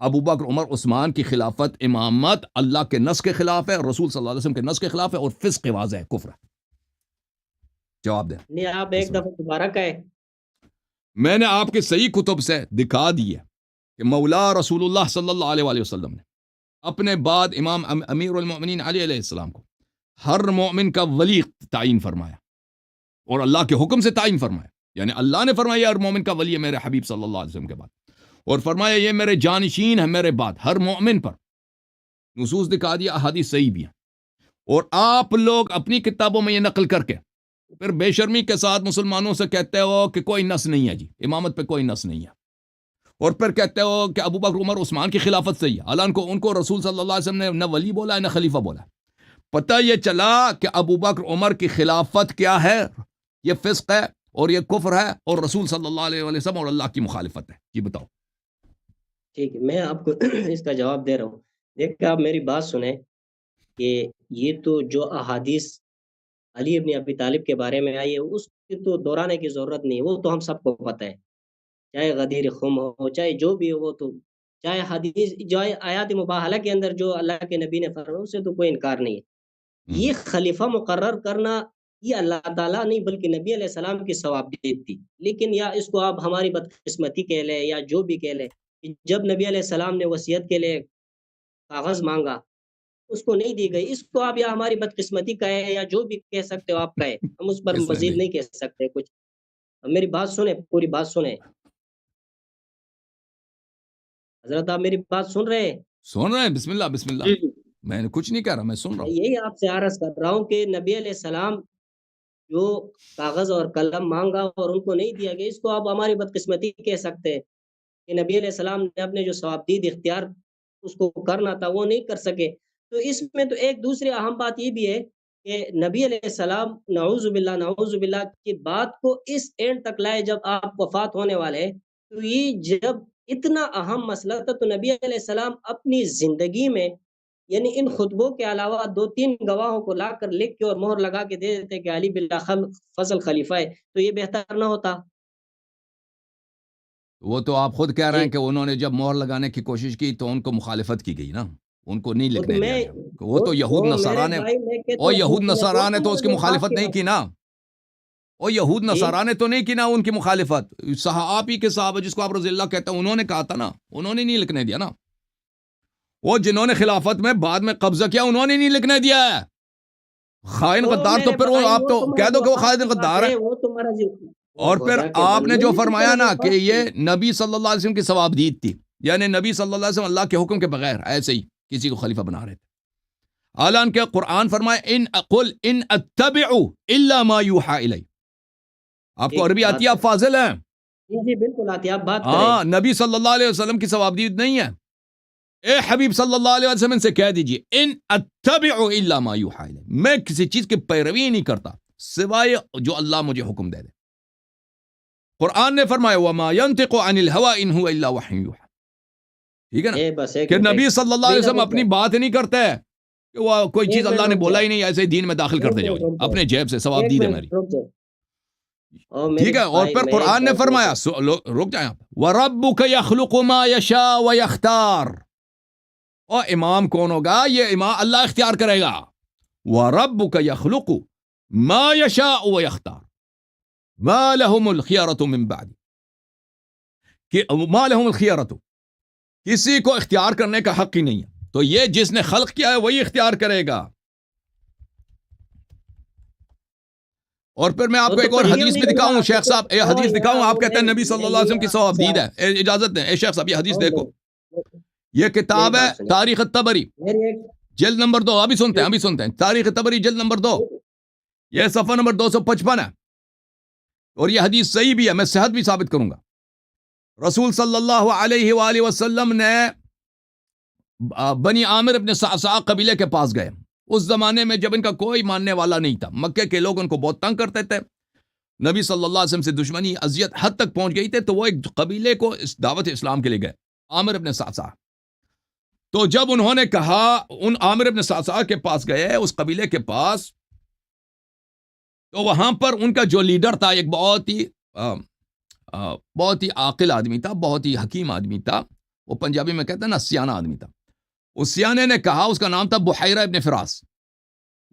ابو بکر عمر عثمان کی خلافت امامت اللہ کے نص کے خلاف ہے، رسول صلی اللہ علیہ وسلم کے نص کے خلاف ہے، اور فسق واضح ہے، کفر ہے. جواب دیں. نہیں آپ ایک دفعہ دوبارہ کہے. میں نے آپ کے صحیح کتب سے دکھا دی ہے کہ مولا رسول اللہ صلی اللہ علیہ وآلہ وسلم نے اپنے بعد امام امیر المؤمنین علی علیہ السلام کو ہر مومن کا ولی تعین فرمایا، اور اللہ کے حکم سے تعین فرمایا. یعنی اللہ نے فرمایا ہر مومن کا ولی ہے میرے حبیب صلی اللہ علیہ وسلم کے بعد، اور فرمایا یہ میرے جانشین ہے میرے بعد ہر مومن پر. نصوص دکھا دیا، احادیث صحیح بھی ہیں. اور آپ لوگ اپنی کتابوں میں یہ نقل کر کے پھر بے شرمی کے ساتھ مسلمانوں سے کہتے ہو کہ کوئی نص نہیں ہے جی، امامت پہ کوئی نص نہیں ہے، اور پھر کہتے ہو کہ ابو بکر عمر عثمان کی خلافت صحیح ہے. حالانکہ ان کو رسول صلی اللہ علیہ وسلم نے نہ ولی بولا ہے نہ خلیفہ بولا ہے. پتہ یہ چلا کہ ابو بکر عمر کی خلافت کیا ہے؟ یہ فسق ہے اور یہ کفر ہے اور رسول صلی اللہ علیہ وسلم اور اللہ کی مخالفت ہے. جی بتاؤ. ٹھیک ہے میں آپ کو اس کا جواب دے رہا ہوں. دیکھیں آپ میری بات سنیں کہ یہ تو جو احادیث علی ابن ابی طالب کے بارے میں آئی ہے اس کی تو دہرانے کی ضرورت نہیں، وہ تو ہم سب کو پتہ ہے. چاہے غدیر خم ہو، چاہے جو بھی ہو، وہ تو چاہے حدیث جو آیات مباہلہ کے اندر جو اللہ کے نبی نے فرمایا اس سے تو کوئی انکار نہیں ہے. یہ خلیفہ مقرر کرنا یہ اللہ تعالیٰ نہیں بلکہ نبی علیہ السلام کی ثوابدید تھی. لیکن یا اس کو آپ ہماری بدقسمتی کہہ لیں یا جو بھی کہہ لیں، جب نبی علیہ السلام نے وصیت کے لیے کاغذ مانگا اس کو نہیں دی گئی. اس کو آپ یا ہماری بدقسمتی کہے یا جو بھی کہہ سکتے ہو آپ کہے، ہم اس پر مزید نہیں کہہ سکتے کچھ. میری بات سنیں، پوری بات سنیں حضرت. آپ میری بات سن رہے ہیں؟ سن رہے ہیں. بسم اللہ بسم اللہ. میں نے کچھ نہیں کہہ رہا، میں سن رہا ہوں. یہی آپ سے عرض کر رہا ہوں کہ نبی علیہ السلام جو کاغذ اور قلم مانگا اور ان کو نہیں دیا گیا، اس کو آپ ہماری بدقسمتی کہہ سکتے ہیں کہ نبی علیہ السلام نے اپنے جو ثوابدید اختیار اس کو کرنا تھا وہ نہیں کر سکے. تو اس میں تو ایک دوسری اہم بات یہ بھی ہے کہ نبی علیہ السلام نعوذ باللہ کی بات کو اس اینڈ تک لائے جب آپ وفات ہونے والے ہیں، تو یہ جب اتنا اہم مسئلہ تھا تو نبی علیہ السلام اپنی زندگی میں یعنی ان خطبوں کے علاوہ 2-3 گواہوں کو لا کر لکھ کے اور مہر لگا کے دے دیتے کہ علی بن فضل خلیفہ ہے، تو یہ بہتر نہ ہوتا؟ وہ تو آپ خود کہہ رہے ہیں جی کہ انہوں نے جب مہر لگانے کی کوشش کی تو ان کو مخالفت کی گئی نا، ان کو نہیں وہ لکھنے تو دیا میں گیا، وہ تو یہود وہ نصارا میرے نے، بھائی میں کہتا اور ہوں یہود میں نصارا نے تو اس کی اس بات مخالفت کے نہیں بعد کی نا، اور یہود جی نصارا نے تو نہیں کی نا ان کی مخالفت، صحابہ ہی کے صحابہ جس کو آپ رضی اللہ کہتے ہیں انہوں نے کہا تھا نا، انہوں نے نہیں لکھنے دیا نا، وہ جنہوں نے خلافت میں بعد میں قبضہ کیا انہوں نے نہیں لکھنے دیا ہے، خائن تو غدار تو میرے پھر وہ بھائی آپ وہ تو تو کہہ دو کہ وہ موضوعات خائن کی بات غدار ہے، ہے، وہ تمہارا وہ اور پھر خدا کے آپ نے جو بندے فرمایا نا کہ بات یہ نبی صلی اللہ علیہ وسلم کی ثوابدید تھی، یعنی نبی صلی اللہ علیہ وسلم اللہ کے حکم کے بغیر ایسے ہی کسی کو خلیفہ بنا رہے تھے، حالان کہ قرآن فرمائے ان اتبع الا ما یوحى الی، آپ کو ٹھیک عربی آتی بات ہے، آپ کریں فاضل ہیں، جی جی بالکل آتی ہے، آپ بات کریں ہاں نبی صلی اللہ علیہ وسلم کی ثوابدید نہیں ہے، اے حبیب صلی اللہ علیہ وسلم سے کہہ دیجئے ان اتبع الا ما یوحى الی، میں کسی چیز کی پیروی نہیں کرتا سوائے جو اللہ مجھے حکم دے دے، قرآن نے فرمایا وما ينطق عن الهوى ان هو الا وحی یوحى، ٹھیک ہے نا، بس ایک کہ منٹ نبی صلی اللہ علیہ وسلم اپنی بات نہیں کرتے کہ وہ کوئی چیز اللہ نے بولا ہی نہیں ایسے ہی دین میں داخل کرتے جاؤ جی اپنے جیب سے، ثواب دید ہے میری، رک جاؤ اور میرے ٹھیک ہے، اور بھائی پھر میں ایک قرآن نے بات فرمایا رک جائیں آپ، وَرَبُّكَ يَخْلُقُ مَا يَشَاءُ وَيَخْتَارُ، اور امام کون ہوگا؟ یہ امام اللہ اختیار کرے گا، وَرَبُّكَ يَخْلُقُ مَا يَشَاءُ وَيَخْتَارُ مَا لَهُمُ الْخِيَرَةُ مِن بَعْدِ، کہ مَا لَهُمُ الْخِيَرَةُ، کسی کو اختیار کرنے کا حق ہی نہیں ہے، تو یہ جس نے خلق کیا ہے وہی اختیار کرے گا، اور پھر میں آپ کو ایک اور حدیث بھی دکھاؤں، شیخ صاحب یہ حدیث دکھاؤں، آپ کہتے ہیں نبی صلی اللہ علیہ وسلم کی ثوابدید ہے، اجازت دیں، اے شیخ صاحب یہ حدیث دیکھو، یہ کتاب ہے تاریخ الطبری جلد نمبر 2، ابھی سنتے ہیں تاریخ طبری جلد نمبر 2، یہ صفحہ نمبر 255 ہے، اور یہ حدیث صحیح بھی ہے، میں صحت بھی ثابت کروں گا، رسول صلی اللہ علیہ وآلہ وسلم نے بنی عامر ابن صعصع قبیلے کے پاس گئے، اس زمانے میں جب ان کا کوئی ماننے والا نہیں تھا، مکے کے لوگ ان کو بہت تنگ کرتے تھے، نبی صلی اللہ علیہ وسلم سے دشمنی اذیت حد تک پہنچ گئی تھی، تو وہ ایک قبیلے کو اس دعوت اسلام کے لیے گئے، عامر ابن صعصع، تو جب انہوں نے کہا ان عامر ابن صعصع کے پاس گئے اس قبیلے کے پاس، تو وہاں پر ان کا جو لیڈر تھا ایک بہت ہی عاقل آدمی تھا، بہت ہی حکیم آدمی تھا، وہ پنجابی میں کہتے ہیں نا سیانہ آدمی تھا، اس سیانے نے کہا، اس کا نام تھا بحیرہ ابن فراس،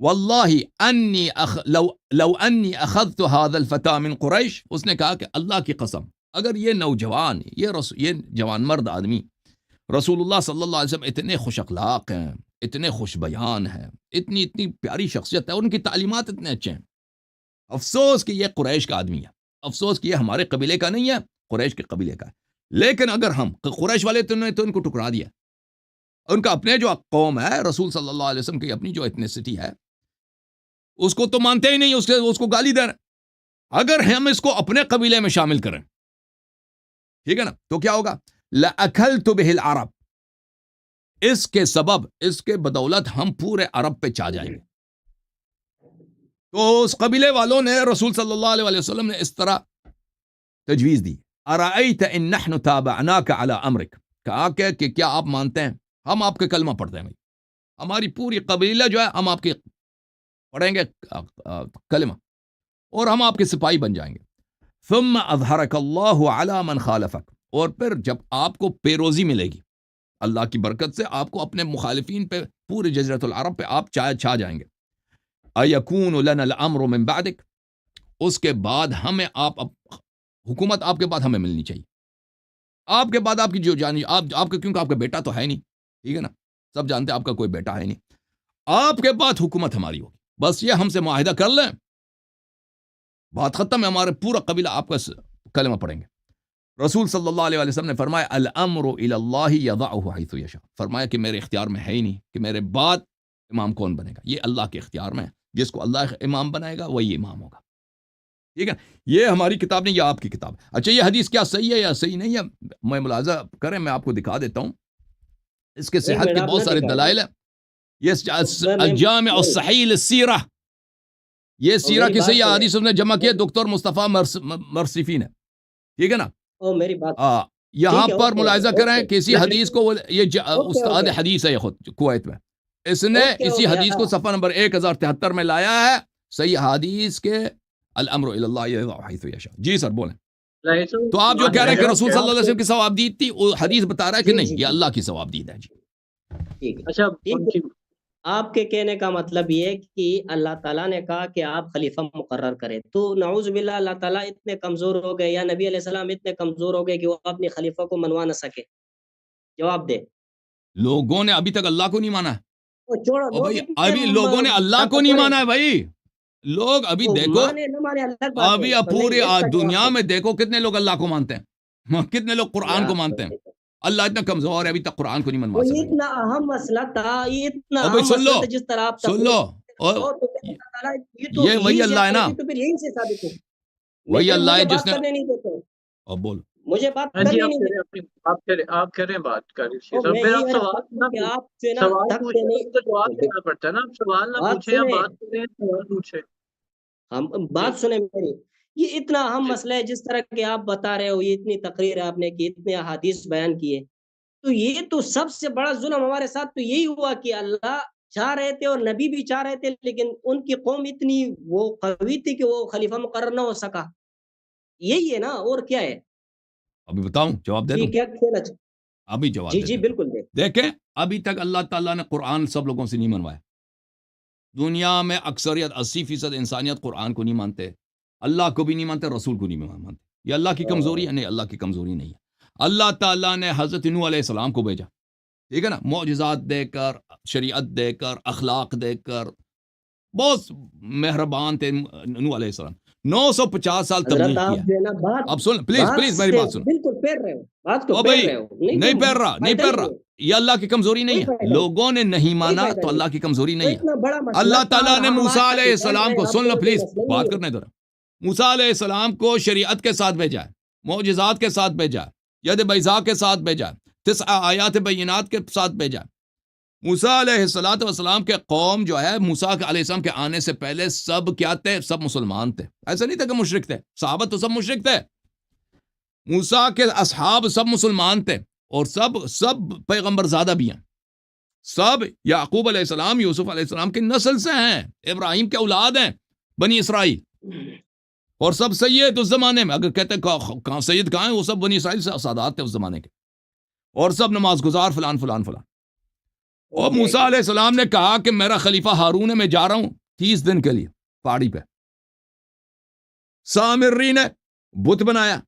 واللہ انی لو انی اخذت هذا الفتى من قریش، اس نے کہا کہ اللہ کی قسم اگر یہ نوجوان یہ جوان مرد آدمی رسول اللہ صلی اللہ علیہ وسلم اتنے خوش اخلاق ہیں، اتنے خوش بیان ہیں، اتنی پیاری شخصیت ہے، ان کی تعلیمات اتنے اچھے ہیں، افسوس کہ یہ قریش کا آدمی ہے، افسوس کہ یہ ہمارے قبیلے کا نہیں ہے، قریش کے قبیلے کا ہے، لیکن اگر ہم قریش والے تو ان کو ٹکرا دیا، ان کا اپنے جو قوم ہے رسول صلی اللہ علیہ وسلم کی اپنی جو ایتھنیسٹی ہے اس کو تو مانتے ہی نہیں، اس کو گالی دے رہے، اگر ہم اس کو اپنے قبیلے میں شامل کریں، ٹھیک ہے نا، تو کیا ہوگا؟ لَأَكَلْتُ بِهِ الْعَرَبِ، اس کے سبب، اس کے بدولت ہم پورے عرب پہ چھا جائیں گے، تو اس قبیلے والوں نے رسول صلی اللہ علیہ وسلم نے اس طرح تجویز دی، أَرَأَيْتَ إِن نَحْنُ تَابَعْنَاكَ عَلَى أَمْرِكَ، کہا کہ کیا آپ مانتے ہیں ہم آپ کے کلمہ پڑھتے ہیں، ہماری پوری قبیلہ جو ہے ہم آپ کے پڑھیں گے کلمہ اور ہم آپ کے سپاہی بن جائیں گے، ثم اظہرک اللہ علی من خالفک، اور پھر جب آپ کو پیروزی ملے گی اللہ کی برکت سے، آپ کو اپنے مخالفین پہ پورے جزیرۃ العرب پہ آپ چھا جائیں گے، ایکون لنا الامر من بعدک، اس کے بعد ہمیں حکومت آپ کے بعد ہمیں ملنی چاہیے، آپ کے بعد آپ کی جو جانی آپ کا، کیونکہ آپ کا بیٹا تو ہے نہیں، ٹھیک ہے نا، سب جانتے ہیں آپ کا کوئی بیٹا ہے نہیں، آپ کے بعد حکومت ہماری ہوگی، بس یہ ہم سے معاہدہ کر لیں، بات ختم ہے، ہمارے پورا قبیلہ آپ کا کلمہ پڑھیں گے، رسول صلی اللہ علیہ وسلم نے فرمایا الامر الی اللہ یضعہ حیث یشاء، فرمایا کہ میرے اختیار میں ہے ہی نہیں کہ میرے بعد امام کون بنے گا، یہ اللہ کے اختیار میں ہے، جس کو اللہ امام بنائے گا وہی امام ہوگا، ٹھیک ہے، یہ ہماری کتاب نہیں، یہ آپ کی کتاب ہے، اچھا یہ حدیث کیا صحیح ہے یا صحیح نہیں ہے، میں ملاحظہ کریں، میں آپ کو دکھا دیتا ہوں، اس کے صحت کے بہت سارے دلائل ہیں، یہ الجامع الصحیح للسیرہ یہ اور سیرہ میری کی بات صحیح سنیں، احادیث نے جمع کیا ڈاکٹر مصطفیٰ مرصفی نے، ٹھیک ہے نا؟ اور میری بات یہاں ٹھیک ہے، پر اوکے ملاحظہ کریں اوکے کہ اسی حدیث کو یہ اوکے استاد اوکے حدیث ہے خود کویت میں، اس نے اوکے اسی اوکے حدیث کو صفحہ نمبر 1073 میں لایا ہے، صحیح حدیث کے الامر الی اللہ یضع حیث یشاء۔ جی سر بولیں۔ تو آپ جو کہہ رہے ہیں کہ رسول صلی اللہ علیہ وسلم کی ثواب دید تھی، وہ حدیث بتا رہا ہے کہ جی نہیں، جی یہ جی اللہ کی ثواب دید ہے جی۔ ٹھیک ہے اچھا ٹھیک ہے، آپ کے کہنے کا مطلب یہ ہے کہ اللہ تعالیٰ نے کہا کہ آپ خلیفہ مقرر کریں، تو نعوذ باللہ اللہ تعالیٰ اتنے کمزور ہو گئے یا نبی علیہ السلام اتنے کمزور ہو گئے کہ وہ اپنے خلیفہ کو منوا نہ سکے؟ جواب دے۔ لوگوں نے ابھی تک اللہ کو نہیں مانا ہے، وہ چھوڑو، اور لوگ بھائی اتنے ابھی لوگوں نے اللہ کو نہیں مانا ہے بھائی، لوگ ابھی وہ دیکھو، مانے نہ مانے الگ بات ابھی ہے، تو پوری نہیں، اس کا جواب دنیا دے۔ میں دیکھو کتنے لوگ اللہ کو مانتے ہیں، کتنے لوگ قرآن کو مانتے ہیں۔ اللہ اتنا کمزور ہے، ابھی تک قرآن کو نہیں منوا وہ سکا۔ اتنا اہم مسئلہ تھا، یہ اتنا اور بھائی اہم سن مسئلہ لو، تھا جس طرح آپ سن لو، اور تو پھر اللہ تعالیٰ یہ تو یہ وہی یہی اللہ ہے نا، زیادتی تو پھر یہیں سے ثابت ہو۔ وہی لیکن اللہ ہے مجھے جس بات نے، کرنے نہیں دیتے، اور بول مجھے بات ہاں جی کرنے نہیں دیتے، آپ کریں بات کر لیجیے اور سر، میں پھر یہی آپ عرض سوال کرتا نہ ہوں کہ پوچھیں، آپ جو ہے نا سوال دھک سے پوچھیں نہیں، تو جواب دینا پڑتا ہے نا، آپ سوال نہ بات پوچھیں، آپ سنیں، بات کریں سوال پوچھیں۔ ہم بات سنیں میری، یہ اتنا اہم مسئلہ ہے جس طرح کہ آپ بتا رہے ہو، یہ اتنی تقریر آپ نے کی، اتنے احادیث بیان کیے، تو یہ تو سب سے بڑا ظلم ہمارے ساتھ تو یہی ہوا کہ اللہ چاہ رہے تھے اور نبی بھی چاہ رہے تھے، لیکن ان کی قوم اتنی وہ قوی تھی کہ وہ خلیفہ مقرر نہ ہو سکا، یہی ہے نا، اور کیا ہے؟ ابھی بتاؤں، جواب دے جی دوں، کیا کہنا چاہتے؟ ابھی جواب جی دے جی دیتا ہوں۔ بالکل دے۔ دیکھیں ابھی تک اللہ تعالیٰ نے قرآن سب لوگوں سے نہیں منوایا، دنیا میں اکثریت 80% انسانیت قرآن کو نہیں مانتے، اللہ کو بھی نہیں مانتے، رسول کو نہیں مانتے۔ یہ اللہ کی کمزوری ہے؟ نہیں، اللہ کی کمزوری نہیں ہے۔ اللہ تعالیٰ نے حضرت نوح علیہ السلام کو بھیجا، ٹھیک ہے نا، معجزات دے کر، شریعت دے کر، اخلاق دے کر، بہت مہربان تھے نوح علیہ السلام، 950 سال حضرت تبلیغ آپ کیا۔ جو ہے نا بات اب سن پلیز بات پلیز میری سے بات سنو۔ بالکل پھیر رہے ہو، بات کو او پھیر بھائی رہے ہو، نہیں پھیر رہا، نہیں فائدہ پھیر رہا، ہے، یہ اللہ کی کمزوری نہیں کوئی ہے، فائدہ نہیں، لوگوں نے نہیں کوئی مانا فائدہ تو نہیں، اللہ کی کمزوری تو نہیں ہے۔ اتنا بڑا مسئلہ اللہ تھا تعالیٰ اور نے ہم موسیٰ آج علیہ تک کہہ رہے السلام ہیں، کو، آپ سن لو بولے پلیز، کوئی مسئلہ بات نہیں ہے۔ کرنے دو، موسیٰ علیہ السلام کو شریعت کے ساتھ بھیجا ہے، معجزات کے ساتھ بھیجا ہے، ید بیضاء کے ساتھ بھیجا ہے، 9 آیات بینات کے ساتھ بھیجا ہے۔ موسیٰ علیہ السلام کے قوم جو ہے، موسیٰ علیہ السلام کے آنے سے پہلے سب کیا تھے؟ سب مسلمان تھے، ایسا نہیں تھا کہ مشرک تھے، صحابہ تو سب مشرک تھے، موسیٰ کے اصحاب سب مسلمان تھے، اور سب پیغمبر زادہ بھی ہیں، سب یعقوب علیہ السلام، یوسف علیہ السلام کی نسل سے ہیں، ابراہیم کے اولاد ہیں، بنی اسرائیل، اور سب سید اس زمانے میں، اگر کہتے کہاں سید کہاں ہیں، وہ سب بنی اسرائیل سے سادات تھے اس زمانے کے، اور سب نماز گزار فلان فلان فلان۔ اور موسیٰ علیہ السلام نے کہا کہ میرا خلیفہ ہارون ہے، میں جا رہا ہوں 30 دن کے لیے پہاڑی پہ، سامری نے بت بنایا،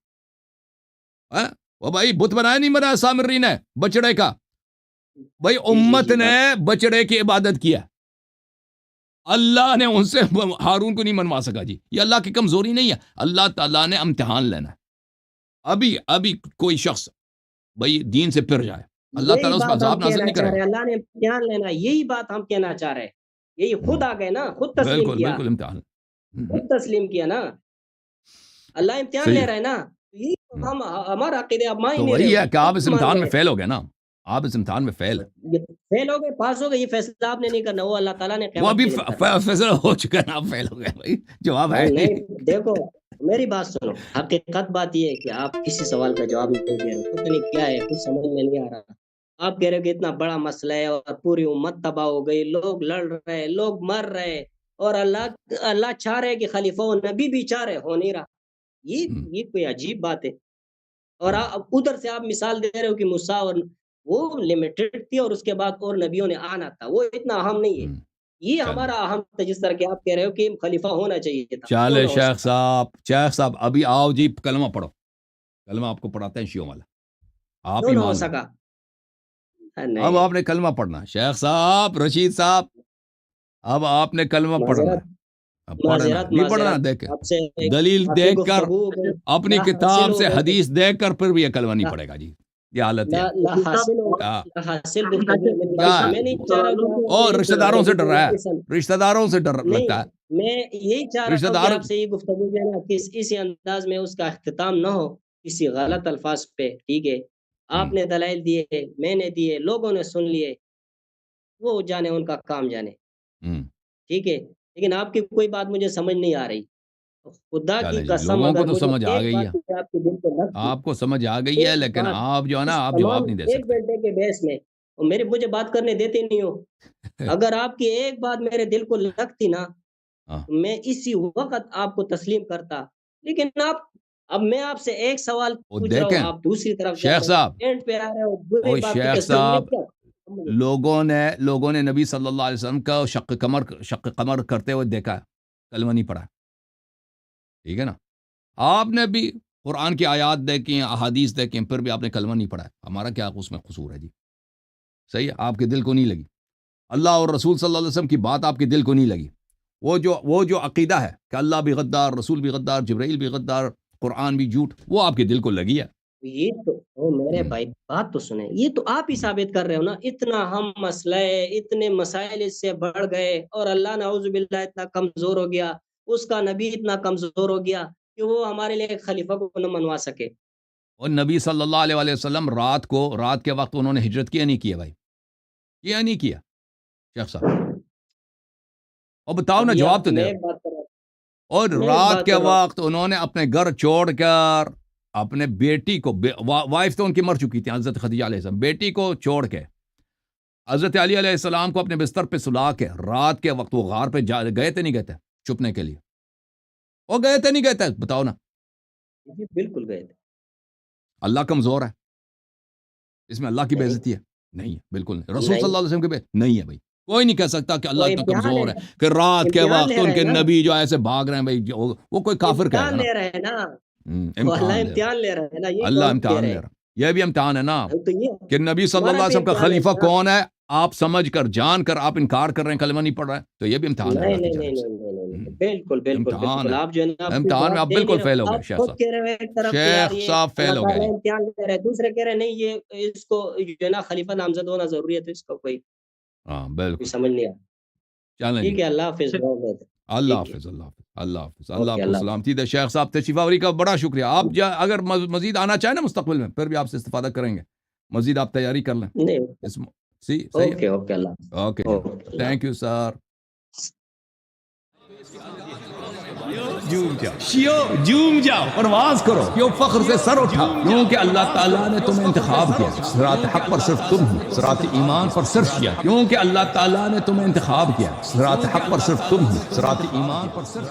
وہ بھائی بت بنایا نہیں بنایا، سامری نے بچڑے کا، بھائی امت نے بچڑے کی عبادت کیا، اللہ نے ان سے ہارون کو نہیں منوا سکا جی، یہ اللہ کی کمزوری نہیں ہے، اللہ تعالیٰ نے امتحان لینا ہے۔ ابھی کوئی شخص بھائی دین سے پھر جائے، اللہ تعالیٰ اس پر عذاب نازل نہیں کرے گا۔ اللہ نے امتحان لینا، یہی بات ہم کہنا چاہ رہے ہیں، یہی خود آ گئے نا، خود تسلیم بالکل کیا، بالکل امتحان، خود تسلیم کیا نا، اللہ امتحان لے رہا ہے نا، یہی تو ہم ہمارا عقیدہ آپ مان تو نہیں وہی رہے ہے کہ آپ اس امتحان میں ہو، فیل ہو گئے نا، آپ اس امتحان میں فیل، فیل ہو گئے، پاس ہو گئے، یہ فیصلہ آپ نے نہیں کرنا، وہ اللہ تعالیٰ نے وہ قیامت ابھی کے دن کرنا۔ فیصلہ ہو چکا ہے نا، آپ فیل ہو گئے بھائی، جواب ہے نہیں دیکھو میری بات سنو، حقیقت بات یہ ہے کہ آپ کسی سوال کا جواب نہیں دے رہے، پتہ نہیں کیا ہے، کچھ سمجھ میں نہیں آ رہا۔ آپ کہہ رہے ہو کہ اتنا بڑا مسئلہ ہے اور پوری امت تباہ ہو گئی، لوگ لڑ رہے، لوگ مر رہے، اور اللہ چاہ رہے کہ خلیفہ و نبی بھی چاہ رہے، ہو نہیں رہا، یہ کوئی عجیب بات ہے۔ اور ادھر سے آپ مثال دے رہے ہو کہ موسیٰ اور وہ لمیٹڈ تھی، اور اس کے بعد اور نبیوں نے آنا تھا، وہ اتنا اہم نہیں ہے، یہ ہمارا اہم تھا، جس طرح کہ آپ کہہ رہے ہو کہ خلیفہ ہونا چاہیے تھا۔ چلے شیخ صاحب ابھی آؤ جی، کلمہ پڑھو، کلمہ آپ کو پڑھاتے ہیں شیعوں والا، آپ ہی کیوں نہ ہو مان لیں، سکا؟ اب آپ نے کلمہ پڑھنا، شیخ صاحب، رشید صاحب، اب آپ نے کلمہ پڑھنا ہے، پڑھنا نہیں پڑھنا، دیکھیں آپ سے دلیل آپ کی دیکھ کر، گفتگو ہو گئی، اپنی لا کتاب حاصل ہو سے گئی، حدیث دیکھ کر پھر بھی یہ کلمہ نہیں پڑے گا جی، یہ حالت ہے۔ لا حاصل ہو گئی، لا حاصل گفتگو، میری کیا بات ہے؟ میں نہیں چاہ رہا کہ اور رشتہ داروں سے ڈر رہا ہے، رشتہ داروں سے ڈر نہیں، لگتا ہے، میں یہی چاہ رشتہ رہا ہوں کہ دار آپ سے یہ گفتگو جو ہے نا اسی انداز میں اس کا اختتام نہ ہو کسی غلط الفاظ پہ، ٹھیک ہے؟ آپ نے دلائل دیے، میں نے دیے، لوگوں نے سن لیے، وہ جانے ان کا کام جانے، ٹھیک ہے؟ لیکن آپ کی کوئی بات مجھے سمجھ نہیں آ رہی. خدا چلے کی جی، قسم لوگوں کو اگر تو مجھے سمجھ آ ایک گئی ہے، بات بھی آپ کے دل کو لگتی، آپ کو سمجھ آ گئی ہے، ایک لیکن بات آپ جو ہے نا اس آپ تمام جواب نہیں دے 1 سکتے. گھنٹے کے بحث میں مجھے بات کرنے دیتے نہیں ہو. اگر آپ کی ایک بات میرے دل کو لگتی نا، ہاں میں اسی وقت آپ کو تسلیم کرتا. لیکن اب میں آپ سے ایک سوال وہ پوچھ رہا ہوں، دیکھیں آپ دوسری طرف جا شیخ رہے ہو، صاحب، اینڈ پہ آ رہے ہو بری وہ باتیں شیخ کے ساتھ. میں صاحب، کیا لوگوں نے نبی صلی اللہ علیہ وسلم کا شق قمر کرتے ہوئے دیکھا ہے، کلمہ نہیں پڑھا. ٹھیک ہے نا، آپ نے بھی قرآن کی آیات دیکھی ہیں، احادیث دیکھی ہیں، پھر بھی آپ نے کلمہ نہیں پڑھا ہے. ہمارا کیا اس میں قصور ہے جی؟ صحیح ہے، آپ کے دل کو نہیں لگی اللہ اور رسول صلی اللہ علیہ وسلم کی بات، آپ کے دل کو نہیں لگی. وہ جو عقیدہ ہے کہ اللہ بھی غدار، رسول بھی غدار، جبرائیل بھی غدار، قرآن بھی جھوٹ، وہ آپ کے دل کو لگی ہے. یہ تو میرے بھائی بات تو سنیں، یہ تو آپ ہی ثابت کر رہے ہو نا. اتنا ہم مسئلہ ہے، اتنے مسائل اس سے بڑھ گئے، اور اللہ نعوذ باللہ اتنا کمزور ہو گیا، اس کا نبی اتنا کمزور ہو گیا کہ وہ ہمارے لیے ایک خلیفہ کو نہ منوا سکے. اور نبی صلی اللہ علیہ وسلم رات کے وقت انہوں نے ہجرت کیا نہیں کیا بھائی؟ کیا نہیں کیا شیخ صاحب؟ اور بتاؤ نا، ابھی جواب تو میں دے. ایک بات کر رہا ہوں، اور میں ایک رات بات کے کر رہا ہوں. وقت انہوں نے اپنے گھر چھوڑ کر اپنے بیٹی کو، وائف تو ان کی مر چکی تھی حضرت خدیجہ علیہ السلام، بیٹی کو چھوڑ کے حضرت علی علیہ السلام کو اپنے بستر پہ سلا کے رات کے وقت وہ غار پہ گئے تھے نہیں گئے تھے چھپنے کے لیے؟ وہ گئے تھے نہیں گئے تھے؟ بتاؤ نا. جی بالکل گئے تھے. اللہ کمزور ہے؟ اس میں اللہ کی بے نہیں عزتی ہے؟ نہیں ہے، بالکل نہیں. رسول صلی نہیں، اللہ علیہ وسلم کے نہیں ہے بھائی. کوئی نہیں کہہ سکتا کہ وہ اللہ اتنا امتحان کمزور ہے، ہے کہ رات کے امتحان وقت لے ان رہے کے ہیں نا، نبی جو ایسے بھاگ رہے ہیں بھائی. وہ کوئی کافر کہے گا امتحان نا. لے رہے ہیں نا. وہ اللہ امتحان لے رہا، امتحان لے رہے ہیں نا، یہ اللہ کون کہہ امتحان رہے لے ہیں. رہا. یہ بھی امتحان ہے نا تو یہ کہ نبی صلی اللہ ہمارا علیہ بھی وسلم کا امتحان ہے خلیفہ نا. کون ہے آپ سمجھ کر، جان کر آپ انکار کر رہے ہیں، کلمہ نہیں پڑھ رہے ہیں، تو یہ بھی امتحان ہے نہیں اللہ کی نہیں نہیں جانب سے. نہیں نہیں نہیں، بالکل بالکل امتحان بالکل. ہے، آپ جو ہے نا اپنی امتحان میں بات آپ دے نہیں بالکل فیل رہے. ہو گئے آپ شیخ خود صاحب. کہہ رہے ہیں ایک طرف کہ یار شیخ یہ صاحب فیل اللہ ہو گیا تعالیٰ جی. امتحان لے رہے ہیں، دوسرے کہہ رہے ہیں نہیں یہ اس کو جو ہے نا خلیفہ نامزد ہونا ضروری ہے، تو اس کا کوئی ہاں بالکل. سمجھ نہیں آتا. چلیں جی، ٹھیک ہے، اللہ حافظ. اللہ ٹھیک ہے، حافظ. اللہ حافظ. اللہ حافظ. اللہ اوکے، آپ کو اللہ سلامتی دے. شیخ صاحب تشریف آوری کا بڑا شکریہ. آپ اگر مزید آنا چاہیں نا مستقبل میں، پھر بھی آپ سے استفادہ کریں گے. مزید آپ تیاری کر لیں. نہیں، صحیح ہے. اوکے اوکے، اللہ حافظ. اوکے جی، اوکے، اللہ تھینک یو سر. جھوم جاؤ، پرواز کرو، کیوں فخر سے سر اٹھا، کیونکہ اللہ تعالیٰ نے تمہیں انتخاب کیا. صراط حق پر صرف تم ہی، صراط ایمان پر صرف کیا، کیونکہ اللہ تعالیٰ نے تمہیں انتخاب کیا. صراط حق پر صرف تم ہی، صراط ایمان پر صرف